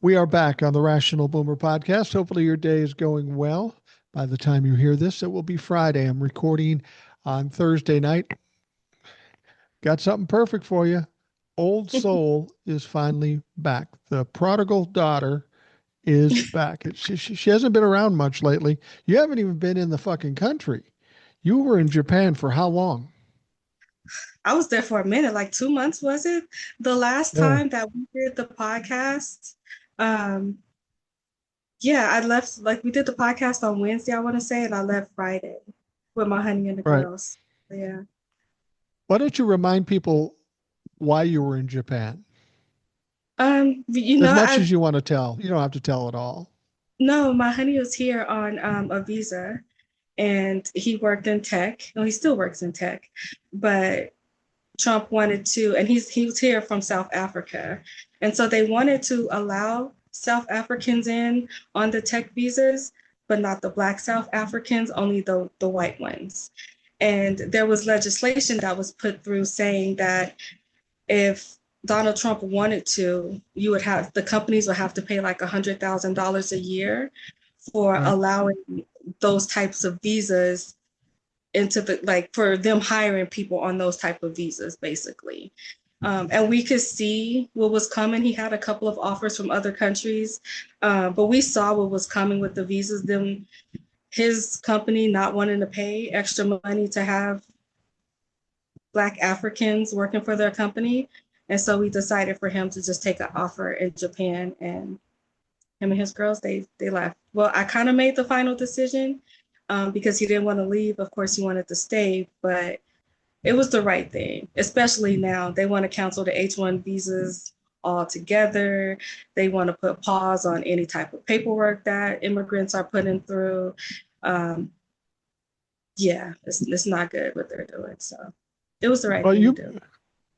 We are back on the Rational Boomer podcast. Hopefully, your day is going well. By the time you hear this, it will be Friday. I'm recording on Thursday night. Got something perfect for you. Old Soul is finally back. The prodigal daughter is back. She hasn't been around much lately. You haven't even been in the fucking country. You were in Japan for how long? I was there for a minute, like 2 months, was it? The last Yeah. time that we did the podcast, um, yeah, I left, like we did the podcast on Wednesday, I want to say, and I left Friday with my honey and the Right. girls. Yeah. Why don't you remind people why you were in Japan? You As know, much I as you want to tell. You don't have to tell it all. no, my honey was here on a visa and he worked in tech. No, he still works in tech, but Trump wanted to, and he was here from South Africa, and so they wanted to allow South Africans in on the tech visas, but not the Black South Africans, only the white ones. And there was legislation that was put through saying that if Donald Trump wanted to, you would have the companies would have to pay like $100,000 a year for Right. allowing those types of visas into the like for them hiring people on those type of visas basically. And we could see what was coming. He had a couple of offers from other countries, but we saw what was coming with the visas. Them his company not wanting to pay extra money to have Black Africans working for their company, and so we decided for him to just take an offer in Japan, and him and his girls they left. Well, I kind of made the final decision because he didn't want to leave. Of course, he wanted to stay, but it was the right thing, especially now. They want to cancel the H-1 visas altogether. They want to put pause on any type of paperwork that immigrants are putting through. Um, yeah, it's not good what they're doing. So it was the right Well, thing to do.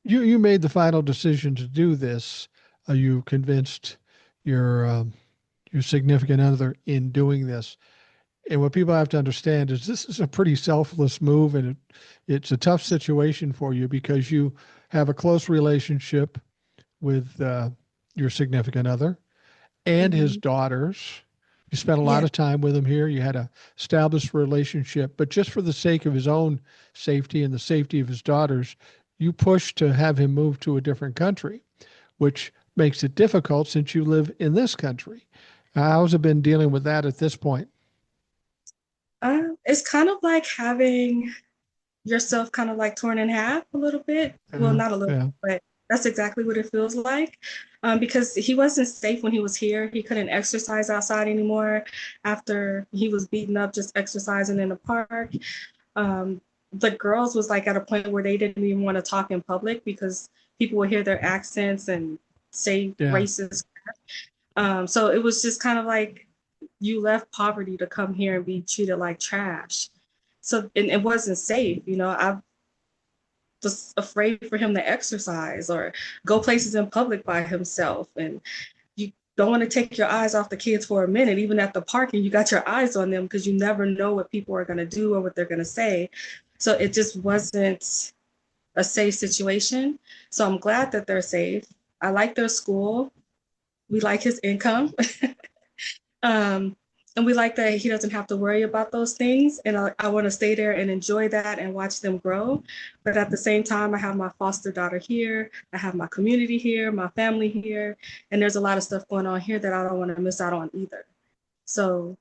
you made the final decision to do this. You convinced your your significant other in doing this. And what people have to understand is this is a pretty selfless move, and it's a tough situation for you because you have a close relationship with your significant other and his Mm-hmm. daughters. You spent a lot Yeah. of time with him here. You had a established relationship, but just for the sake of his own safety and the safety of his daughters, you pushed to have him move to a different country, which makes it difficult since you live in this country. How's it been dealing with that at this point? It's kind of like having yourself kind of like torn in half a little bit. Well, not a little, Yeah. but that's exactly what it feels like. Because he wasn't safe when he was here. He couldn't exercise outside anymore after he was beaten up just exercising in the park. Um, the girls was like at a point where they didn't even want to talk in public because people would hear their accents and say Yeah. racist. So it was just kind of like you left poverty to come here and be treated like trash. So and it wasn't safe. I was afraid for him to exercise or go places in public by himself. And you don't want to take your eyes off the kids for a minute, even at the park, and you got your eyes on them because you never know what people are going to do or what they're going to say. So it just wasn't a safe situation. So I'm glad that they're safe. I like their school. We like his income. Um, and we like that he doesn't have to worry about those things. And I want to stay there and enjoy that and watch them grow. But at the same time, I have my foster daughter here. I have my community here, my family here. And there's a lot of stuff going on here that I don't want to miss out on either. So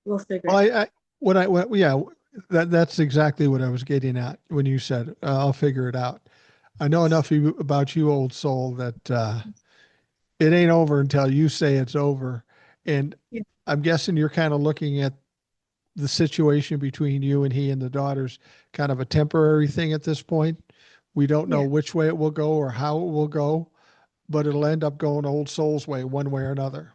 we'll figure Well, it out. yeah, that's exactly what I was getting at when you said, I'll figure it out. I know enough about you, old soul, that it ain't over until you say it's over. And Yeah. I'm guessing you're kind of looking at the situation between you and he and the daughters, kind of a temporary thing at this point. We don't know Yeah. which way it will go or how it will go, but it'll end up going old soul's way one way or another.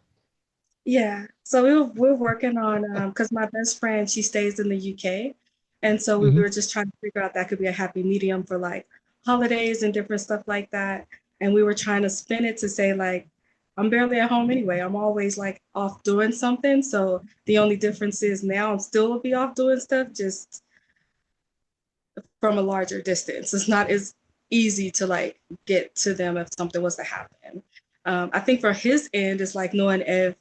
Yeah. So we're working on because my best friend she stays in the UK, and so we Hmm. were just trying to figure out that could be a happy medium for like holidays and different stuff like that. And we were trying to spin it to say like I'm barely at home anyway. I'm always like off doing something. So the only difference is now I'm still will be off doing stuff just from a larger distance. It's not as easy to like get to them if something was to happen. I think for his end, it's like knowing if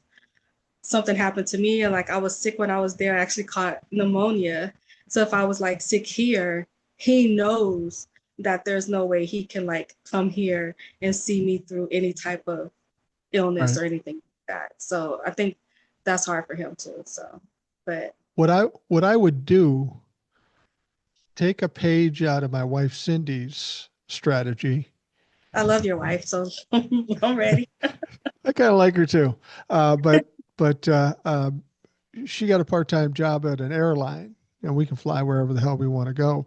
something happened to me, and like I was sick when I was there, I actually caught pneumonia. So if I was like sick here, he knows that there's no way he can like come here and see me through any type of illness Right. or anything like that. So I think that's hard for him too. So, but What I would do, take a page out of my wife Cindy's strategy. I love your wife, so I'm ready. I kind of like her too. But she got a part-time job at an airline, and we can fly wherever the hell we want to go.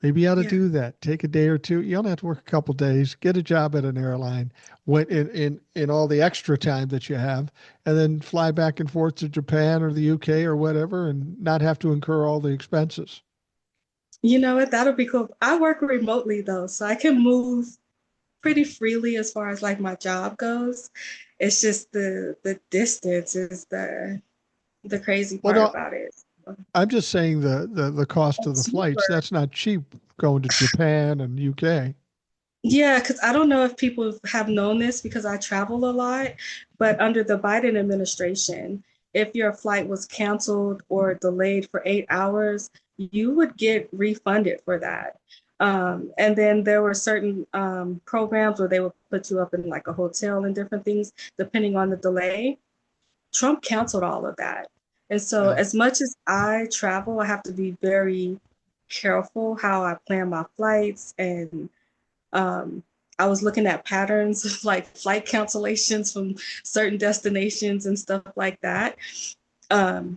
Maybe you ought to Yeah. do that. Take a day or two. You only have to work a couple days. Get a job at an airline, when in all the extra time that you have, and then fly back and forth to Japan or the UK or whatever, and not have to incur all the expenses. You know what? That'll be cool. I work remotely though, so I can move pretty freely as far as like my job goes. It's just the distance is the crazy Well, part no, about it. I'm just saying the cost of the It's flights. cheaper. That's not cheap going to Japan and UK. Yeah, because I don't know if people have known this because I travel a lot, but under the Biden administration, if your flight was canceled or delayed for 8 hours, you would get refunded for that. And then there were certain programs where they would put you up in like a hotel and different things depending on the delay. Trump canceled all of that. And so, Yeah. as much as I travel, I have to be very careful how I plan my flights. And um, I was looking at patterns of like flight cancellations from certain destinations and stuff like that,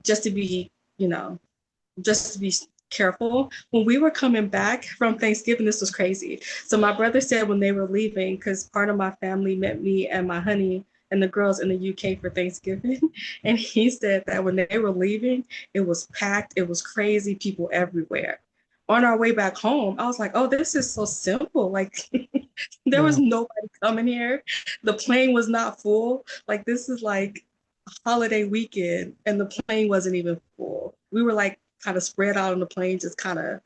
just to be, you know, just to be careful. When we were coming back from Thanksgiving, this was crazy. So my brother said when they were leaving, because part of my family met me and my honey and the girls in the UK for Thanksgiving, and he said that when they were leaving, it was packed, it was crazy, people everywhere. On our way back home, I was like, "Oh, this is so simple. Like, there was Yeah. nobody coming here. The plane was not full. Like, this is like holiday weekend and the plane wasn't even full. We were like kind of spread out on the plane, just kind of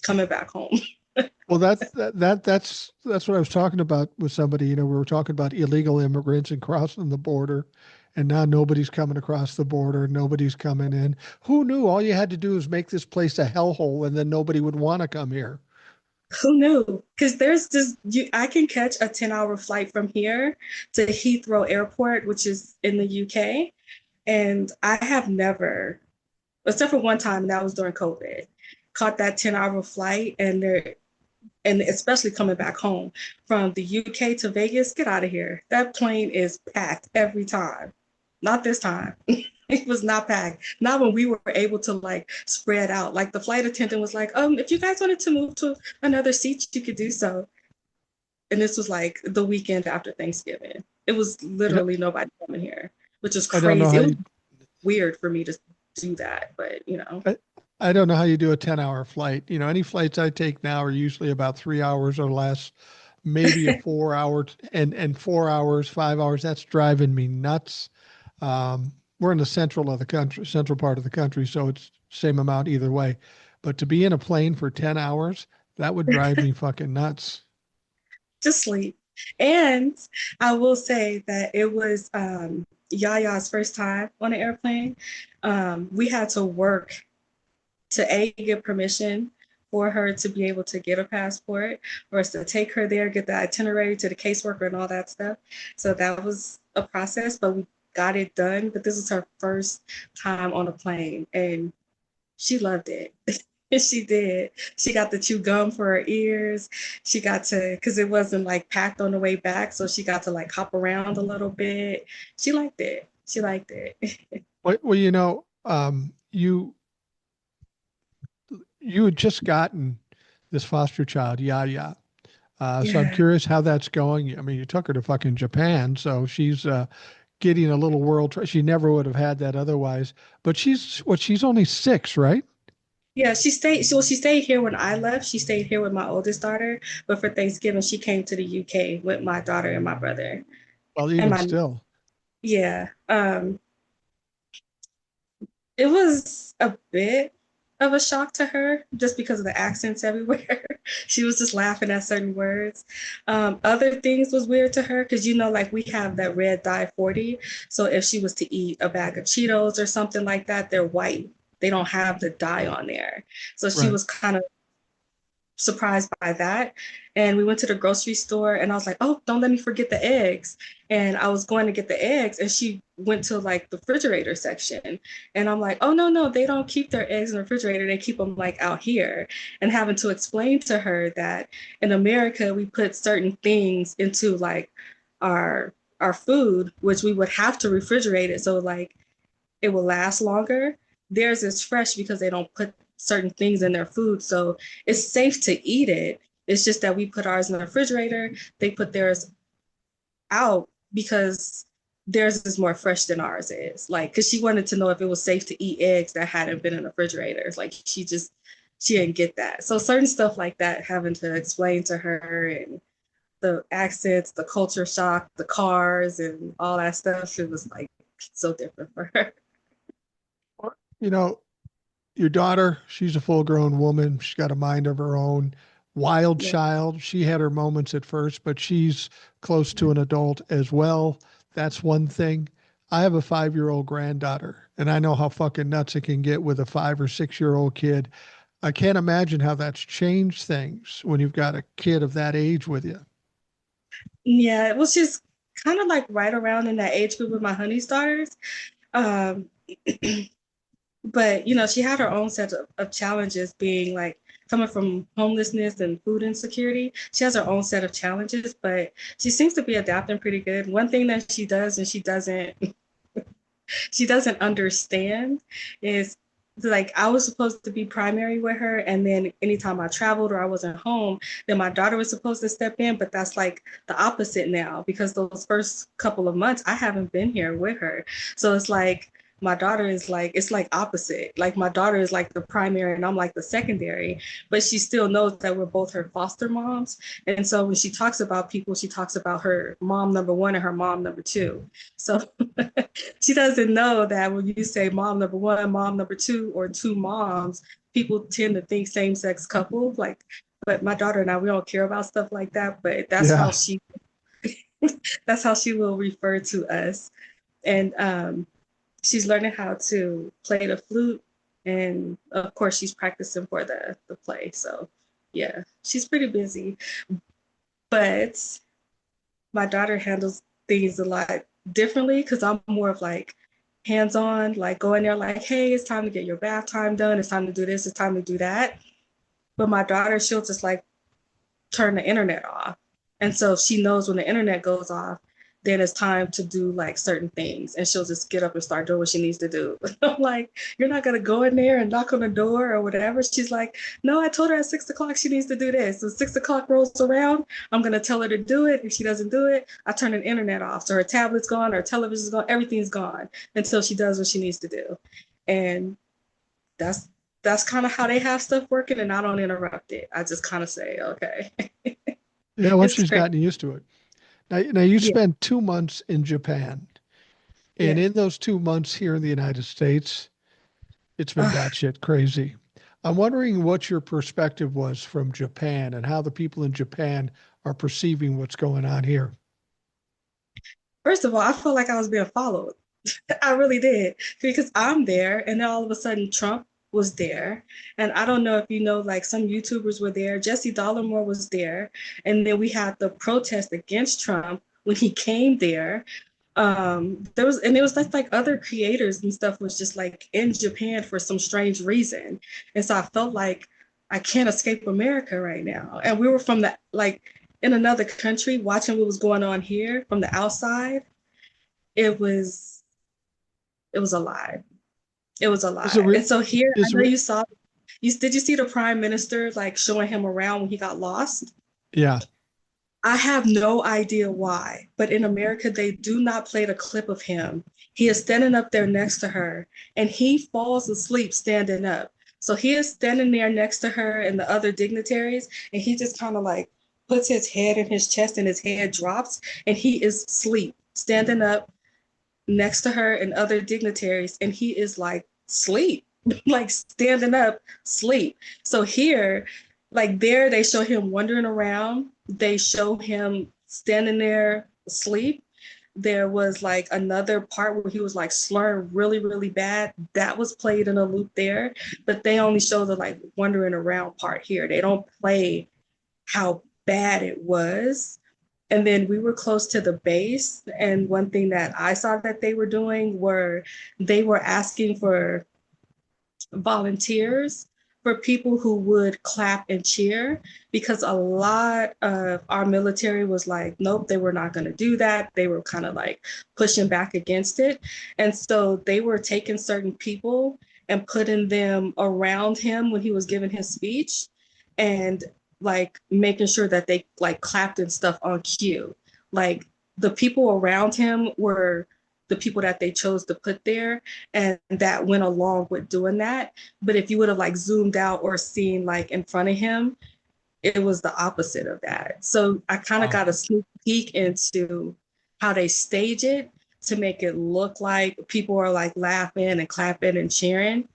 coming back home. Well, that's what I was talking about with somebody. We were talking about illegal immigrants and crossing the border, and now nobody's coming across the border. Nobody's coming in. Who knew? All you had to do was make this place a hellhole, and then nobody would want to come here. Who knew? Because there's just I can catch a 10-hour flight from here to Heathrow Airport, which is in the UK, and I have never, except for one time, and that was during COVID, caught that 10-hour flight, and especially coming back home from the UK to Vegas, get out of here. That plane is packed every time. Not this time. It was not packed. Not when we were able to like spread out. Like the flight attendant was like, if you guys wanted to move to another seat, you could do so. And this was like the weekend after Thanksgiving. It was I don't, literally nobody coming here, which is I don't know crazy. how It was you weird for me to do that, but you know. I, I don't know how you do a 10-hour flight. Any flights I take now are usually about 3 hours or less, maybe a 4 hour, and 4 hours, 5 hours. That's driving me nuts. We're in the central of the country, central part of the country, so it's same amount either way. But to be in a plane for 10 hours, that would drive me fucking nuts. Just sleep. And I will say that it was Yaya's first time on an airplane. We had to work to get permission for her to be able to get a passport, or us to take her there, get the itinerary to the caseworker and all that stuff. So that was a process, but we got it done. But this is her first time on a plane, and she loved it. She did. She got to chew gum for her ears. She got to, because it wasn't like packed on the way back. So she got to like hop around a little bit. She liked it. She liked it. Well, you had just gotten this foster child, Yaya. So I'm Yeah. curious how that's going. I mean, you took her to fucking Japan, so she's getting a little She never would have had that otherwise. But she's only 6, right? Yeah, she stayed. So she stayed here when I left. She stayed here with my oldest daughter. But for Thanksgiving, she came to the UK with my daughter and my brother. Well, And even my still. yeah. It was a bit. of a shock to her just because of the accents everywhere. She was just laughing at certain words. Other things was weird to her because, you know, like we have that red dye 40. So if she was to eat a bag of Cheetos or something like that, they're white. They don't have the dye on there. So she Right. was kind of surprised by that. And we went to the grocery store and I was like, oh, don't let me forget the eggs. And I was going to get the eggs and she went to like the refrigerator section. And I'm like, oh, no, no, they don't keep their eggs in the refrigerator. They keep them like out here. And having to explain to her that in America, we put certain things into like our food, which we would have to refrigerate it. So like it will last longer. Theirs is fresh because they don't put certain things in their food. So it's safe to eat it. It's just that we put ours in the refrigerator. They put theirs out because theirs is more fresh than ours is. Like, because she wanted to know if it was safe to eat eggs that hadn't been in the refrigerator. Like, she didn't get that. So certain stuff like that, having to explain to her and the accents, the culture shock, the cars, and all that stuff, it was like so different for her. You know, your daughter, she's a full grown woman. She's got a mind of her own. Wild Yeah. child. She had her moments at first, but she's close to an adult as well. That's one thing. I have a 5-year-old granddaughter, and I know how fucking nuts it can get with a 5 or 6-year-old kid. I can't imagine how that's changed things when you've got a kid of that age with you. Yeah, it was just kind of like right around in that age group with my honey starters. Um, but you know, she had her own set of challenges being like coming from homelessness and food insecurity. She has her own set of challenges, but she seems to be adapting pretty good. One thing that she does and she doesn't understand is like I was supposed to be primary with her, and then anytime I traveled or I wasn't home, then my daughter was supposed to step in. But that's like the opposite now because those first couple of months I haven't been here with her, so it's like my daughter is like it's like opposite. Like my daughter is like the primary and I'm like the secondary, but she still knows that we're both her foster moms. And so when she talks about people, she talks about her mom number one and her mom number two. So she doesn't know that when you say mom number one, mom number two, or two moms, people tend to think same sex couples. Like, but my daughter and I, we don't care about stuff like that. But Yeah. that's how she will refer to us. And she's learning how to play the flute, and of course, she's practicing for the play. So, yeah, she's pretty busy. But my daughter handles things a lot differently because I'm more of like hands on, like going there, like, hey, it's time to get your bath time done. It's time to do this. It's time to do that. But my daughter, she'll just like turn the internet off. And so she knows when the internet goes off, then it's time to do like certain things. And she'll just get up and start doing what she needs to do. I'm like, you're not going to go in there and knock on the door or whatever. She's like, no, I told her at 6 o'clock she needs to do this. So 6 o'clock rolls around, I'm going to tell her to do it. If she doesn't do it, I turn the internet off. So her tablet's gone, her television's gone, everything's gone until she does what she needs to do. And that's that's kind of how they have stuff working, and I don't interrupt it. I just kind of say, okay. Yeah, once It's she's great. gotten used to it. Now you Yeah, spent 2 months in Japan, and yeah. in those 2 months here in the United States, it's been Uh, batshit crazy. I'm wondering what your perspective was from Japan and how the people in Japan are perceiving what's going on here. First of all, I felt like I was being followed. I really did because I'm there, and then all of a sudden Trump was there, and I don't know if you know, like some YouTubers were there. Jesse Dollemore was there, and then we had the protest against Trump when he came there. There was, and it was like other creators and stuff was just like in Japan for some strange reason, and so I felt like I can't escape America right now. And we were from the like in another country watching what was going on here from the outside. It was it was a lie. It was a Is it lie. re- And so here, I is know re- you saw. You did you see the prime minister like showing him around when he got lost? yeah. I have no idea why, but in America, they do not play the clip of him. He is standing up there next to her and he falls asleep standing up. So he is standing there next to her and the other dignitaries, and he just kind of like puts his head in his chest and his head drops, and he is asleep, standing up next to her and other dignitaries, and he is like, sleep. like standing up, sleep. So here, like there, they show him wandering around. They show him standing there asleep. There was like another part where he was like slurring really, really bad. That was played in a loop there, but they only show the like wandering around part here. They don't play how bad it was. And then we were close to the base. And one thing that I saw that they were doing were they were asking for volunteers, for people who would clap and cheer, because a lot of our military was like, nope, they were not going to do that. They were kind of like pushing back against it. And so they were taking certain people and putting them around him when he was giving his speech, and like making sure that they like clapped and stuff on cue. Like the people around him were the people that they chose to put there, and that went along with doing that. But if you would have like zoomed out or seen like in front of him, it was the opposite of that. So I kind of Wow. got a sneak peek into how they stage it to make it look like people are like laughing and clapping and cheering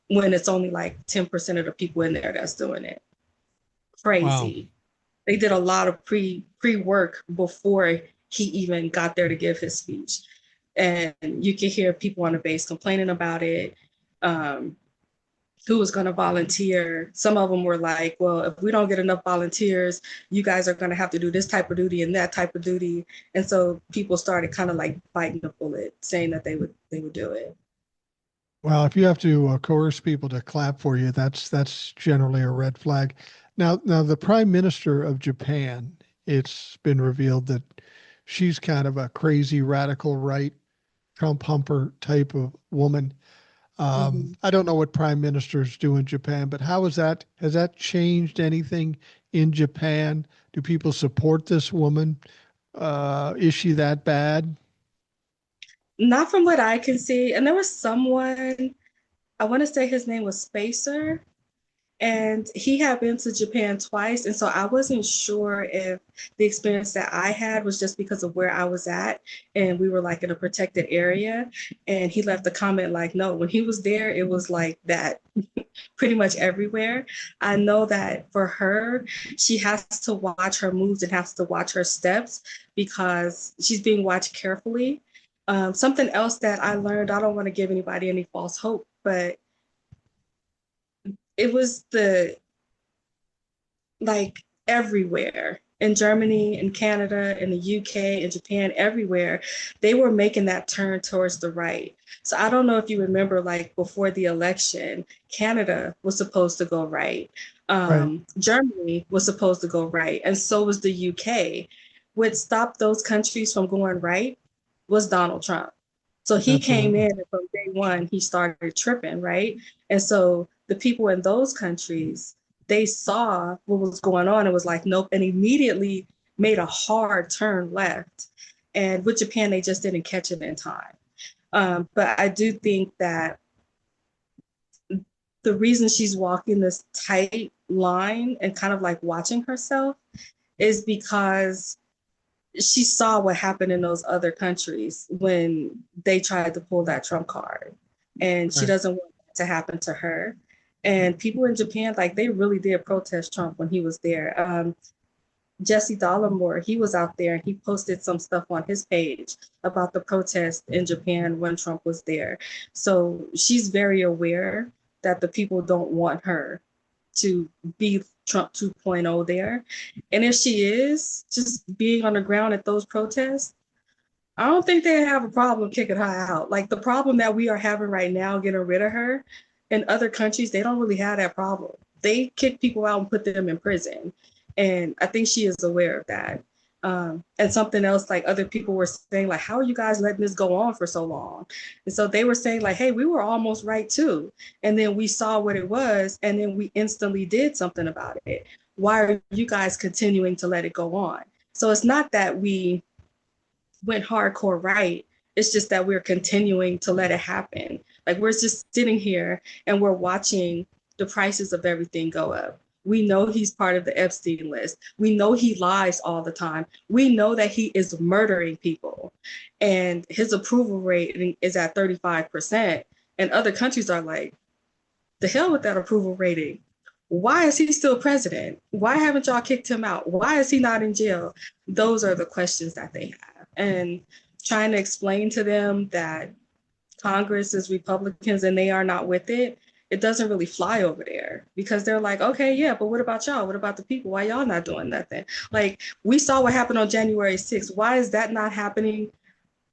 when it's only like 10% of the people in there that's doing it. Wow. Crazy. They did a lot of pre work before he even got there to give his speech, and you could hear people on the base complaining about it. Um, who was going to volunteer? Some of them were like, "Well, if we don't get enough volunteers, you guys are going to have to do this type of duty and that type of duty." And so people started kind of like biting the bullet, saying that they would do it. Well, if you have to coerce people to clap for you, that's generally a red flag. Now the Prime Minister of Japan, it's been revealed that she's kind of a crazy radical right Trump humper type of woman. Mm-hmm. I don't know what prime ministers do in Japan, but how is that? Has that changed anything in Japan? Do people support this woman? Is she that bad? Not from what I can see. And there was someone, I want to say his name was Spacer, and he had been to Japan twice. And so I wasn't sure if the experience that I had was just because of where I was at and we were like in a protected area. And he left a comment like, no, when he was there, it was like that pretty much everywhere. I know that for her, she has to watch her moves and has to watch her steps because she's being watched carefully. Something else that I learned, I don't want to give anybody any false hope, but it was the like everywhere in Germany, in Canada, in the UK, in Japan, everywhere, they were making that turn towards the right. So I don't know if you remember, like before the election, Canada was supposed to go right. Right. Germany was supposed to go right. And so was the UK. What stopped those countries from going right was Donald Trump. So he came Absolutely. in and from day one, he started tripping, right? And so the people in those countries, they saw what was going on and was like, nope, and immediately made a hard turn left. And with Japan, they just didn't catch it in time. But I do think that the reason she's walking this tight line and kind of like watching herself is because she saw what happened in those other countries when they tried to pull that Trump card. And she Right. doesn't want that to happen to her. And people in Japan, like they really did protest Trump when he was there. Jesse Dollemore, he was out there and he posted some stuff on his page about the protest in Japan when Trump was there. So she's very aware that the people don't want her to be Trump 2.0 there. And if she is just being on the ground at those protests, I don't think they have a problem kicking her out. Like the problem that we are having right now, getting rid of her, in other countries, they don't really have that problem. They kick people out and put them in prison. And I think she is aware of that. And something else, like other people were saying, like, how are you guys letting this go on for so long? And so they were saying, like, hey, we were almost right too. And then we saw what it was, and then we instantly did something about it. Why are you guys continuing to let it go on? So it's not that we went hardcore right. It's just that we're continuing to let it happen. Like we're just sitting here and we're watching the prices of everything go up. We know he's part of the Epstein list. We know he lies all the time. We know that he is murdering people. And his approval rate is at 35%. And other countries are like the hell with that approval rating. Why is he still president? Why haven't y'all kicked him out? Why is he not in jail? Those are the questions that they have. And trying to explain to them that Congress is Republicans and they are not with it, it doesn't really fly over there because they're like, okay, yeah, but what about y'all? What about the people? Why y'all not doing nothing? Like, we saw what happened on January 6th. Why is that not happening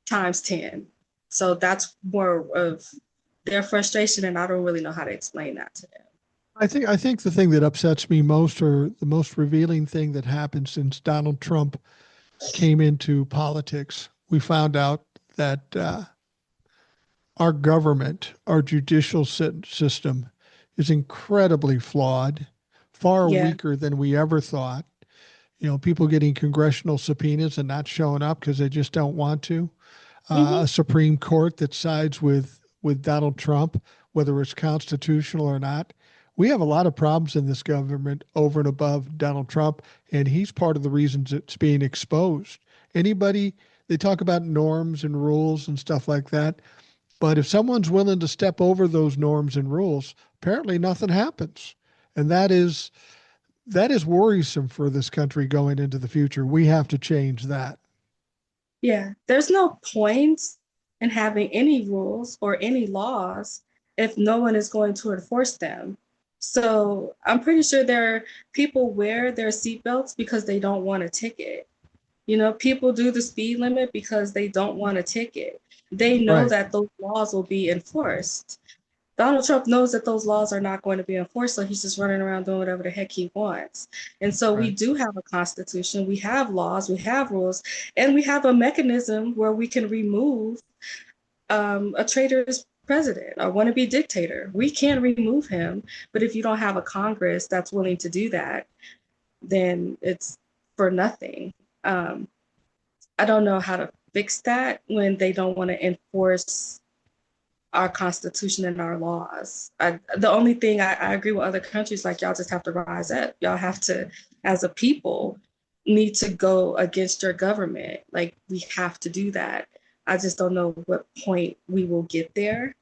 times 10? So that's more of their frustration, and I don't really know how to explain that to them. I think the thing that upsets me most, or the most revealing thing that happened since Donald Trump came into politics, we found out that our government, our judicial system, is incredibly flawed, far Yeah. weaker than we ever thought. You know, people getting congressional subpoenas and not showing up because they just don't want to. Mm-hmm. A Supreme Court that sides with Donald Trump, whether it's constitutional or not. We have a lot of problems in this government over and above Donald Trump, and he's part of the reasons it's being exposed. Anybody, they talk about norms and rules and stuff like that, but if someone's willing to step over those norms and rules, apparently nothing happens. And that is worrisome for this country going into the future. We have to change that. Yeah. There's no point in having any rules or any laws if no one is going to enforce them. So I'm pretty sure there are people wear their seatbelts because they don't want a ticket. You know, people do the speed limit because they don't want a ticket. They know Right. that those laws will be enforced. Donald Trump knows that those laws are not going to be enforced, so he's just running around doing whatever the heck he wants. And so we Right. do have a constitution, we have laws, we have rules, and we have a mechanism where we can remove a traitor's president or wannabe dictator. We can remove him, but if you don't have a Congress that's willing to do that, then it's for nothing. Um, I don't know how to fix that when they don't want to enforce our constitution and our laws. The only thing I agree with other countries, like y'all just have to rise up. Y'all have to, as a people, need to go against your government. Like we have to do that. I just don't know what point we will get there.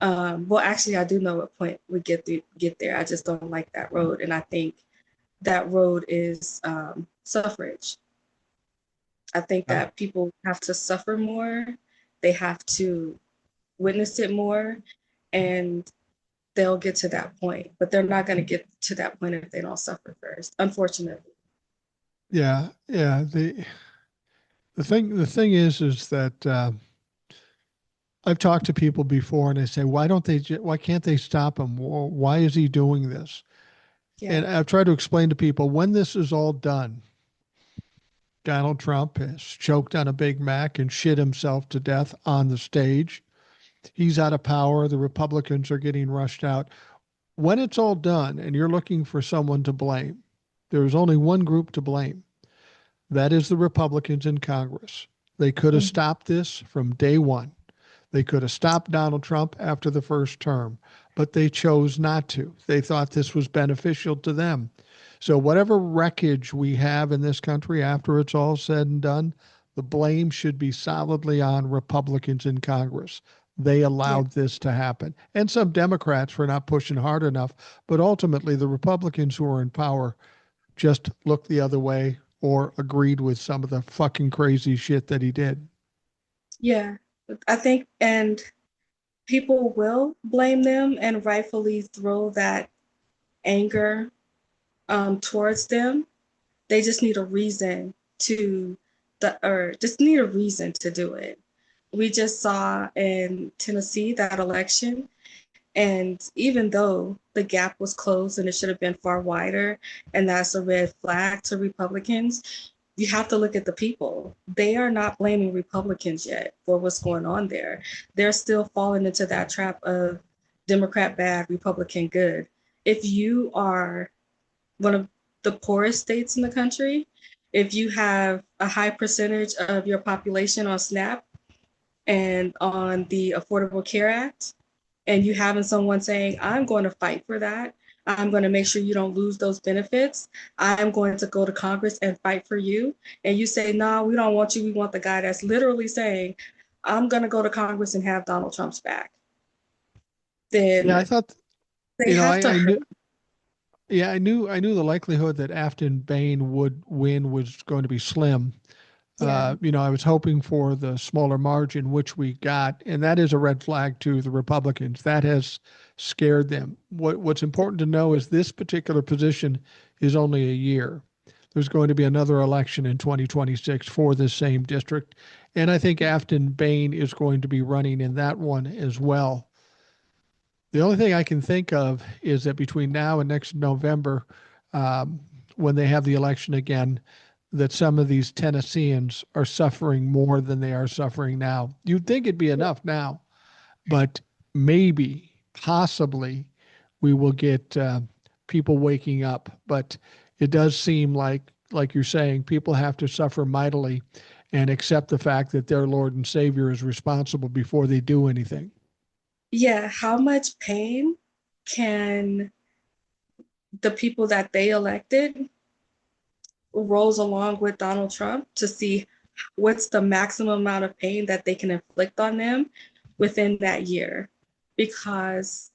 Well, actually, I do know what point we get there. I just don't like that road, and I think that road is suffrage. I think Uh, that people have to suffer more. They have to witness it more, and they'll get to that point. But they're not going to get to that point if they don't suffer first, unfortunately. yeah. Yeah. The thing is that I've talked to people before, and they say, why can't they stop him? Why is he doing this? Yeah. And I've tried to explain to people when this is all done, Donald Trump has choked on a Big Mac and shit himself to death on the stage. He's out of power. The Republicans are getting rushed out. When it's all done and you're looking for someone to blame, there's only one group to blame. That is the Republicans in Congress. They could have Mhm. stopped this from day one. They could have stopped Donald Trump after the first term, but they chose not to. They thought this was beneficial to them. So, whatever wreckage we have in this country after it's all said and done, the blame should be solidly on Republicans in Congress. They Yeah. allowed this to happen. And some Democrats for not pushing hard enough. But ultimately, the Republicans who are in power just looked the other way or agreed with some of the fucking crazy shit that he did. Yeah. I think, and people will blame them and rightfully throw that anger towards them. They just need a reason to or just need a reason to do it. We just saw in Tennessee that election, and even though the gap was closed and it should have been far wider, and that's a red flag to Republicans, you have to look at the people. They are not blaming Republicans yet for what's going on there. They're still falling into that trap of Democrat bad, Republican good. If you are one of the poorest states in the country, if you have a high percentage of your population on SNAP and on the Affordable Care Act, and you having someone saying, I'm going to fight for that. I'm going to make sure you don't lose those benefits. I'm going to go to Congress and fight for you. And you say, no, we don't want you. We want the guy that's literally saying, I'm going to go to Congress and have Donald Trump's back. Yeah, Then, I thought They You know, have to I hurt. knew, yeah, I knew the likelihood that Afton Bain would win was going to be slim. Yeah. I was hoping for the smaller margin, which we got, and that is a red flag to the Republicans. That has scared them. What's important to know is this particular position is only a year. There's going to be another election in 2026 for this same district, and I think Afton Bain is going to be running in that one as well. The only thing I can think of is that between now and next November, um, when they have the election again, that some of these Tennesseans are suffering more than they are suffering now. You'd think it'd be enough now, but maybe, possibly, we will get people waking up. But it does seem like you're saying, people have to suffer mightily and accept the fact that their Lord and Savior is responsible before they do anything. Yeah. How much pain can the people that they elected rolls along with Donald Trump to see what's the maximum amount of pain that they can inflict on them within that year? Because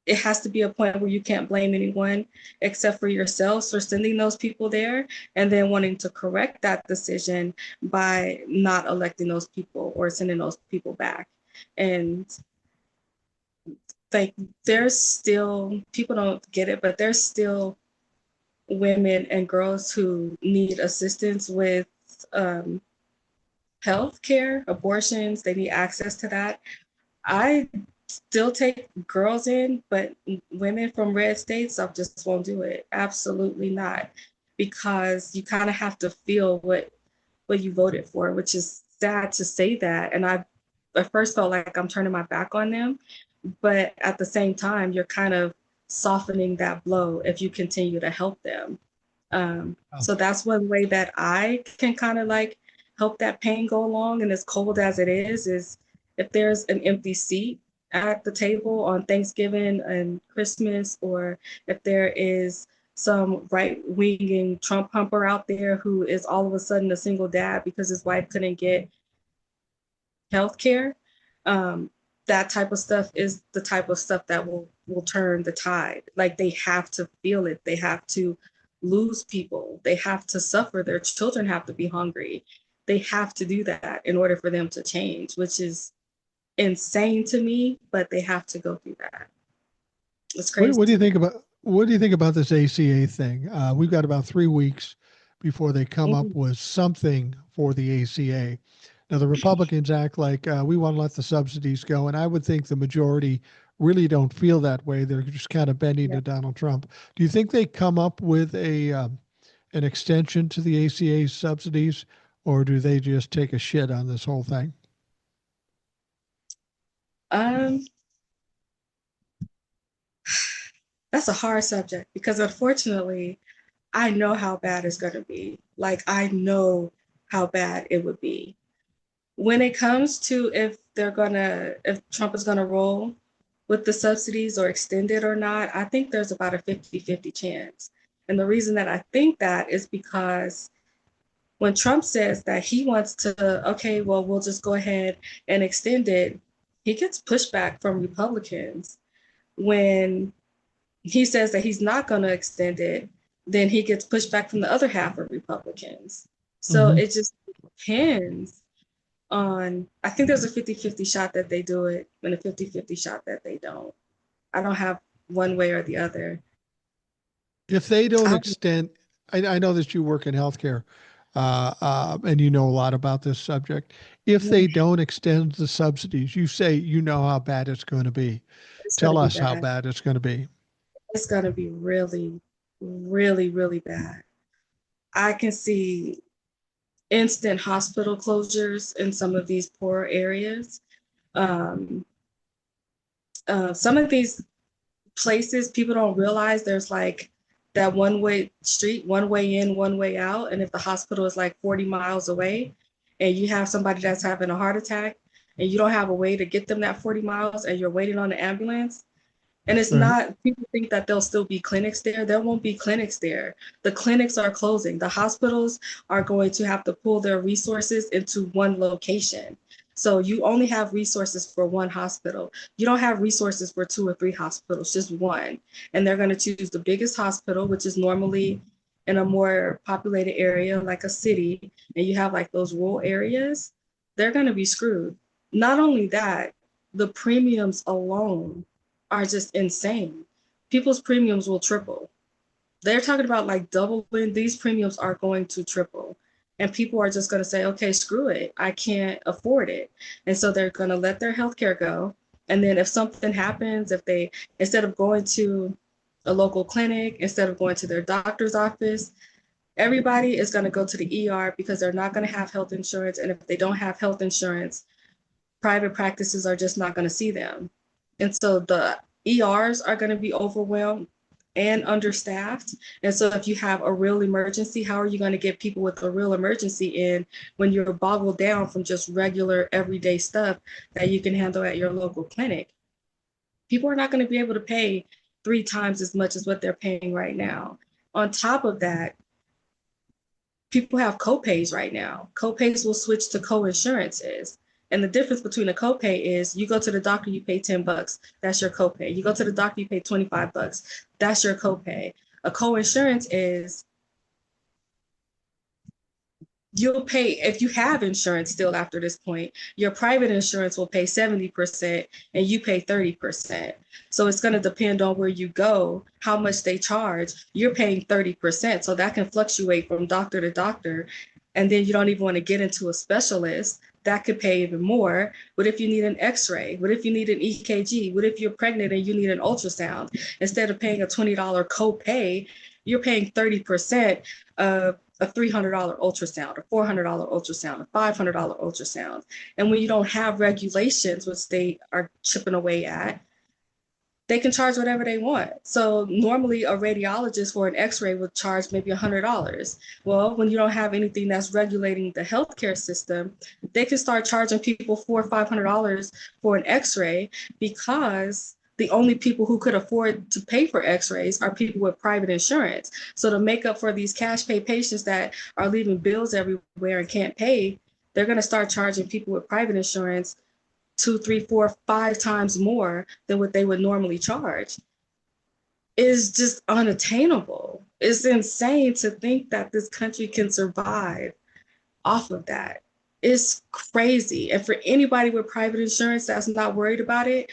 it has to be a point where you can't blame anyone except for yourselves for sending those people there and then wanting to correct that decision by not electing those people or sending those people back. And like there's still people don't get it, but there's still women and girls who need assistance with um, health care, abortions. They need access to that. I still take girls in, but women from red states, I just won't do it. Absolutely not, because you kind of have to feel what you voted for, which is sad to say that. And I at first felt like I'm turning my back on them, but at the same time, you're kind of softening that blow if you continue to help them. So that's one way that I can kind of like help that pain go along. And as cold as it is if there's an empty seat at the table on Thanksgiving and Christmas, or if there is some right winging Trump humper out there who is all of a sudden a single dad because his wife couldn't get health care, um, that type of stuff is the type of stuff that will turn the tide. Like they have to feel it. They have to lose people. They have to suffer. Their children have to be hungry. They have to do that in order for them to change, which is insane to me, but they have to go through that. It's crazy What do to you me. think about this ACA thing? We've got about 3 weeks before they come up Mhm. with something for the ACA. Now, the Republicans act like we want to let the subsidies go, and I would think the majority really don't feel that way. They're just kind of bending Yeah. to Donald Trump. Do you think they come up with a an extension to the ACA subsidies, or do they just take a shit on this whole thing? Um, that's a hard subject because unfortunately, I know how bad it's going to be. Like, I know how bad it would be. When it comes to if Trump is gonna roll with the subsidies or extend it or not, I think there's about a 50-50 chance. And the reason that I think that is because when Trump says that he wants to, okay, well, we'll just go ahead and extend it, he gets pushback from Republicans. When he says that he's not going to extend it, then he gets pushback from the other half of Republicans. So Hmm. it just depends on, I think there's a 50-50 shot that they do it and a 50-50 shot that they don't. I don't have one way or the other. If they don't I, extend, I know that you work in healthcare, and you know a lot about this subject. If they don't extend the subsidies, you say you know how bad it's going to be. it's going Tell to be us how bad. bad it's going to be. It's going to be really, really, really bad. I can see instant hospital closures in some of these poor areas. Um, some of these places, people don't realize there's like that one way street, one way in, one way out. And if the hospital is like 40 miles away and you have somebody that's having a heart attack and you don't have a way to get them that 40 miles and you're waiting on the ambulance, and it's Right. not, people think that there'll still be clinics there. There won't be clinics there. The clinics are closing. The hospitals are going to have to pull their resources into one location. So you only have resources for one hospital. You don't have resources for 2 or 3 hospitals, just one. And they're going to choose the biggest hospital, which is normally in a more populated area like a city, and you have like those rural areas, they're going to be screwed. Not only that, the premiums alone are just insane. People's premiums will triple. They're talking about like doubling. These premiums are going to triple. And people are just going to say, okay, screw it. I can't afford it. And so they're going to let their healthcare go. And then if something happens, if they, instead of going to a local clinic, instead of going to their doctor's office, everybody is going to go to the ER because they're not going to have health insurance. And if they don't have health insurance, private practices are just not going to see them. And so the ERs are going to be overwhelmed and understaffed. And so if you have a real emergency, how are you going to get people with a real emergency in when you're boggled down from just regular everyday stuff that you can handle at your local clinic? People are not going to be able to pay 3 times as much as what they're paying right now. On top of that, people have copays right now. Copays will switch to co-insurances. And the difference between a copay is you go to the doctor, you pay $10. That's your copay. You go to the doctor, you pay $25. That's your copay. A co-insurance is you'll pay, if you have insurance still after this point, your private insurance will pay 70% and you pay 30%. So it's going to depend on where you go, how much they charge. You're paying 30%. So that can fluctuate from doctor to doctor. And then you don't even want to get into a specialist that could pay even more. What if you need an x-ray? What if you need an EKG? What if you're pregnant and you need an ultrasound? Instead of paying a $20 copay, you're paying 30% of a $300 ultrasound, a $400 ultrasound, a $500 ultrasound. And when you don't have regulations, which they are chipping away at, they can charge whatever they want. So normally a radiologist for an x-ray would charge maybe $100. Well, when you don't have anything that's regulating the healthcare system, they can start charging people $400 or $500 for an x-ray because the only people who could afford to pay for x-rays are people with private insurance. So to make up for these cash pay patients that are leaving bills everywhere and can't pay, they're going to start charging people with private insurance 2, 3, 4, 5 times more than what they would normally charge. Is just unattainable. It's insane to think that this country can survive off of that. It's crazy. And for anybody with private insurance that's not worried about it,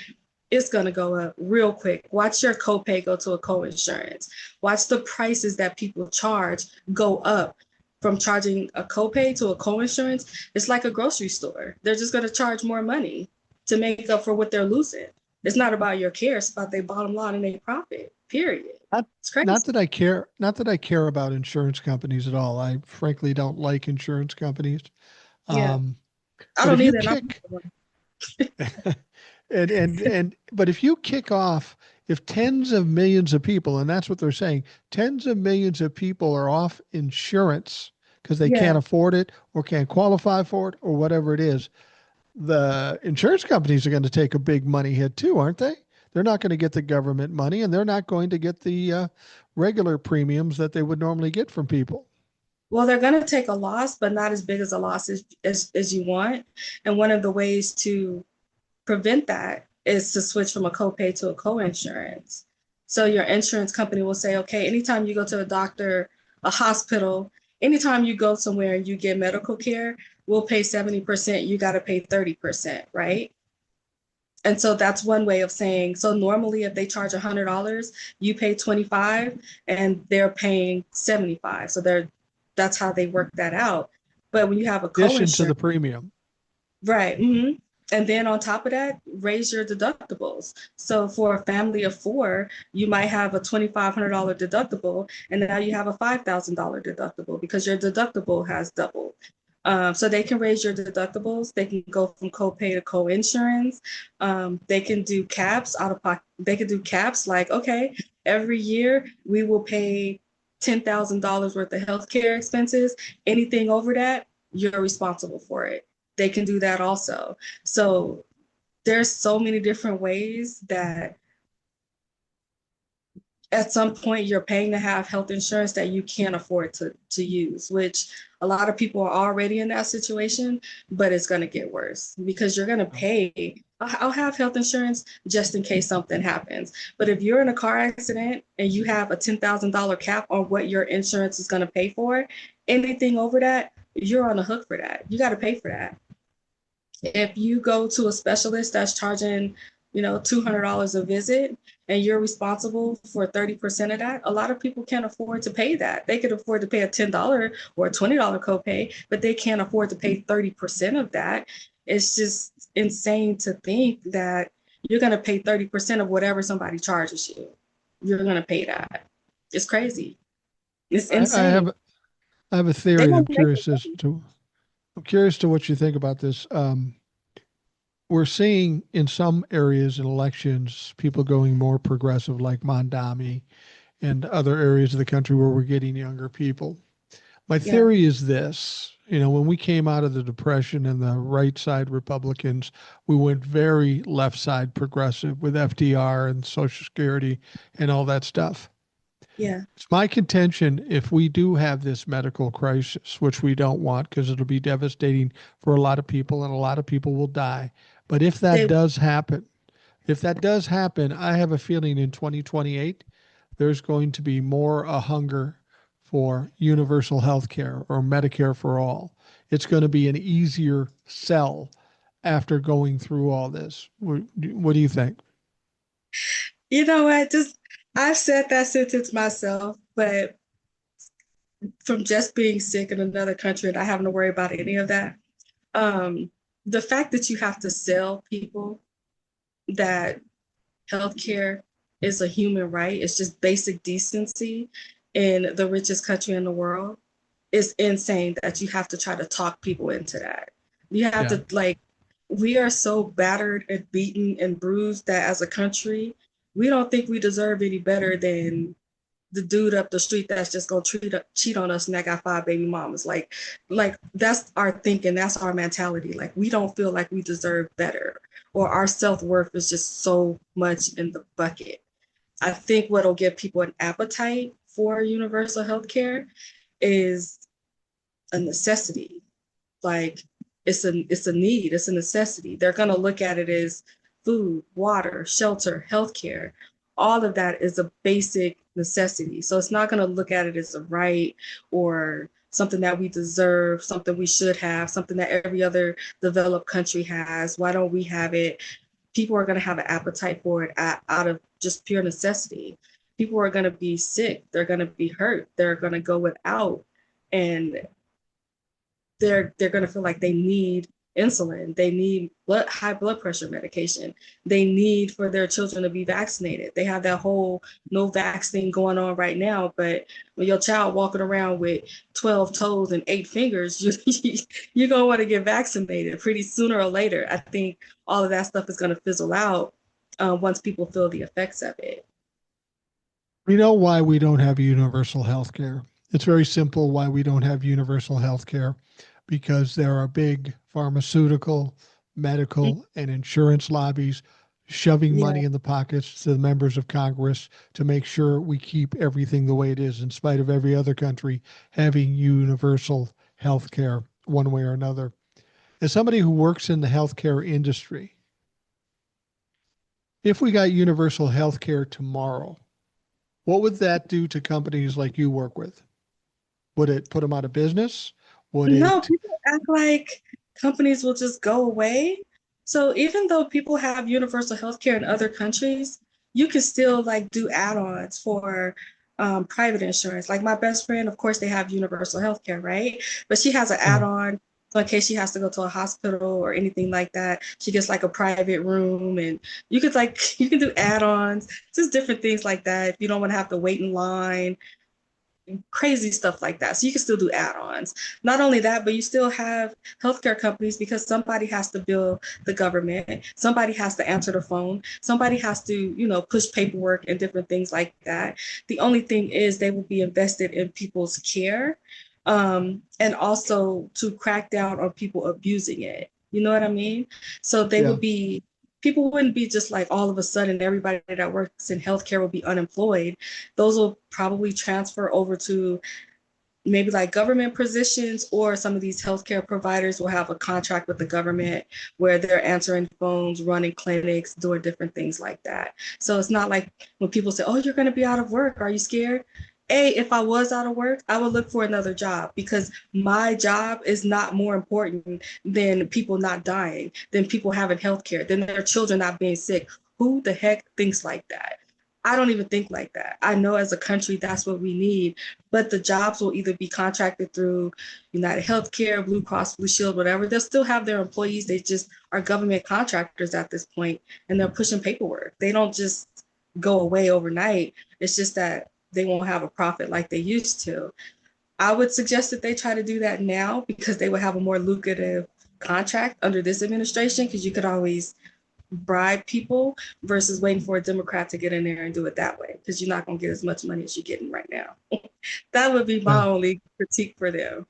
it's going to go up real quick. Watch your copay go to a co-insurance. Watch the prices that people charge go up from charging a copay to a co-insurance. It's like a grocery store. They're just going to charge more money to make up for what they're losing. It's not about your care, it's about their bottom line and their profit, period. It's crazy. Not that I care about insurance companies at all. I frankly don't like insurance companies. Yeah, Um, I but don't if you either. kick but if you kick off, if tens of millions of people, and that's what they're saying, tens of millions of people are off insurance because they Yeah. can't afford it or can't qualify for it or whatever it is, the insurance companies are going to take a big money hit too, aren't they? They're not going to get the government money, and they're not going to get the regular premiums that they would normally get from people. Well, they're going to take a loss, but not as big as a loss as you want. And one of the ways to prevent that is to switch from a copay to a co-insurance. So your insurance company will say, okay, anytime you go to a doctor, a hospital, anytime you go somewhere and you get medical care, we'll pay 70%, you got to pay 30%, right? And so that's one way of saying, so normally if they charge $100, you pay 25 and they're paying 75. So that's how they work that out. But when you have a In addition to the co-insurance, premium. right. And then on top of that, raise your deductibles. So for a family of 4, you might have a $2,500 deductible, and now you have a $5,000 deductible because your deductible has doubled. So they can raise your deductibles. They can go from copay to co-insurance. They can do caps out of pocket. They can do caps like, okay, every year we will pay $10,000 worth of healthcare expenses. Anything over that, you're responsible for it. They can do that also. So there's so many different ways that at some point you're paying to have health insurance that you can't afford to use, which a lot of people are already in that situation, but it's going to get worse because you're going to pay. I'll have health insurance just in case something happens. But if you're in a car accident and you have a $10,000 cap on what your insurance is going to pay for, anything over that, you're on the hook for that. You got to pay for that. If you go to a specialist that's charging, $200 a visit and you're responsible for 30% of that, a lot of people can't afford to pay that. They could afford to pay a $10 or a $20 copay, but they can't afford to pay 30% of that. It's just insane to think that you're going to pay 30% of whatever somebody charges you. You're going to pay that. It's crazy. It's I, I insane. have I have a They're theory, and going to make it. I'm curious to what you think about this. We're seeing in some areas in elections people going more progressive, like Mondami, and other areas of the country where we're getting younger people. My Yeah. theory is this, when we came out of the Depression and the right side Republicans, we went very left side progressive with FDR and Social Security and all that stuff. Yeah. It's my contention if we do have this medical crisis, which we don't want because it'll be devastating for a lot of people and a lot of people will die. But They if that does happen, I have a feeling in 2028 there's going to be more a hunger for universal health care or Medicare for all. It's going to be an easier sell after going through all this. What do you think? You know what? Just I've said that sentence myself, but from just being sick in another country and not having to worry about any of that, um, the fact that you have to sell people that healthcare is a human right, it's just basic decency in the richest country in the world, is insane that you have to try to talk people into that. You have Yeah. to like, we are so battered and beaten and bruised that as a country, we don't think we deserve any better than the dude up the street that's just gonna cheat on us and that got 5 baby mamas. Like that's our thinking, that's our mentality. Like we don't feel like we deserve better, or our self-worth is just so much in the bucket. I think what'll give people an appetite for universal health care is a necessity. Like it's a need, it's a necessity. They're gonna look at it as food, water, shelter, healthcare. All of that is a basic necessity. So it's not gonna look at it as a right or something that we deserve, something we should have, something that every other developed country has. Why don't we have it? People are going to have an appetite for it out of just pure necessity. People are going to be sick. They're going to be hurt. They're going to go without, and they're going to feel like they need insulin. They need high blood pressure medication. They need for their children to be vaccinated. They have that whole no vaccine going on right now. But when your child walking around with 12 toes and 8 fingers, you're going to want to get vaccinated pretty sooner or later. I think all of that stuff is going to fizzle out once people feel the effects of it. We know why we don't have universal health care. It's very simple why we don't have universal health care because there are big pharmaceutical, medical, and insurance lobbies shoving Yeah. money in the pockets to the members of Congress to make sure we keep everything the way it is, in spite of every other country having universal health care one way or another. As somebody who works in the healthcare industry, if we got universal health care tomorrow, what would that do to companies like you work with? Would it put them out of business? Would No, it? people act like companies will just go away. So even though people have universal health care in other countries, you can still like do add-ons for private insurance. Like my best friend, of course, they have universal health care, right? But she has an Uh, add-on. So in case she has to go to a hospital or anything like that, she gets like a private room, and you could like you can do add-ons, just different things like that. If you don't want to have to wait in line, crazy stuff like that. So you can still do add-ons. Not only that, but you still have healthcare companies because somebody has to bill the government, somebody has to answer the phone, somebody has to, push paperwork and different things like that. The only thing is they will be invested in people's care, and also to crack down on people abusing it. You know what I mean? So they yeah. would be people wouldn't be just like all of a sudden everybody that works in healthcare will be unemployed. Those will probably transfer over to maybe like government positions, or some of these healthcare providers will have a contract with the government where they're answering phones, running clinics, doing different things like that. So it's not like when people say, oh, you're going to be out of work, are you scared? If I was out of work, I would look for another job, because my job is not more important than people not dying, than people having health care, than their children not being sick. Who the heck thinks like that? I don't even think like that. I know as a country that's what we need, but the jobs will either be contracted through United Healthcare, Blue Cross Blue Shield, whatever. They'll still have their employees. They just are government contractors at this point, and they're pushing paperwork. They don't just go away overnight. It's just that they won't have a profit like they used to. I would suggest that they try to do that now, because they would have a more lucrative contract under this administration, because you could always bribe people versus waiting for a Democrat to get in there and do it that way, because you're not going to get as much money as you're getting right now. That would be my only critique for them.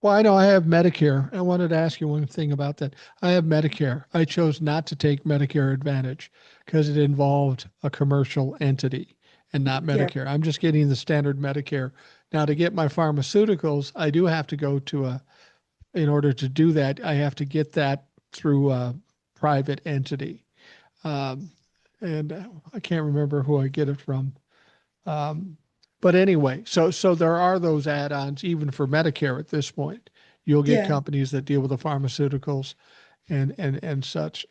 Well, I know I have Medicare. I wanted to ask you one thing about that. I have Medicare. I chose not to take Medicare Advantage because it involved a commercial entity and not Medicare. Yeah. I'm just getting the standard Medicare. Now, to get my pharmaceuticals, I do have to go to in order to do that, I have to get that through a private entity. And I can't remember who I get it from. But anyway, so there are those add-ons even for Medicare at this point. You'll get companies that deal with the pharmaceuticals and such.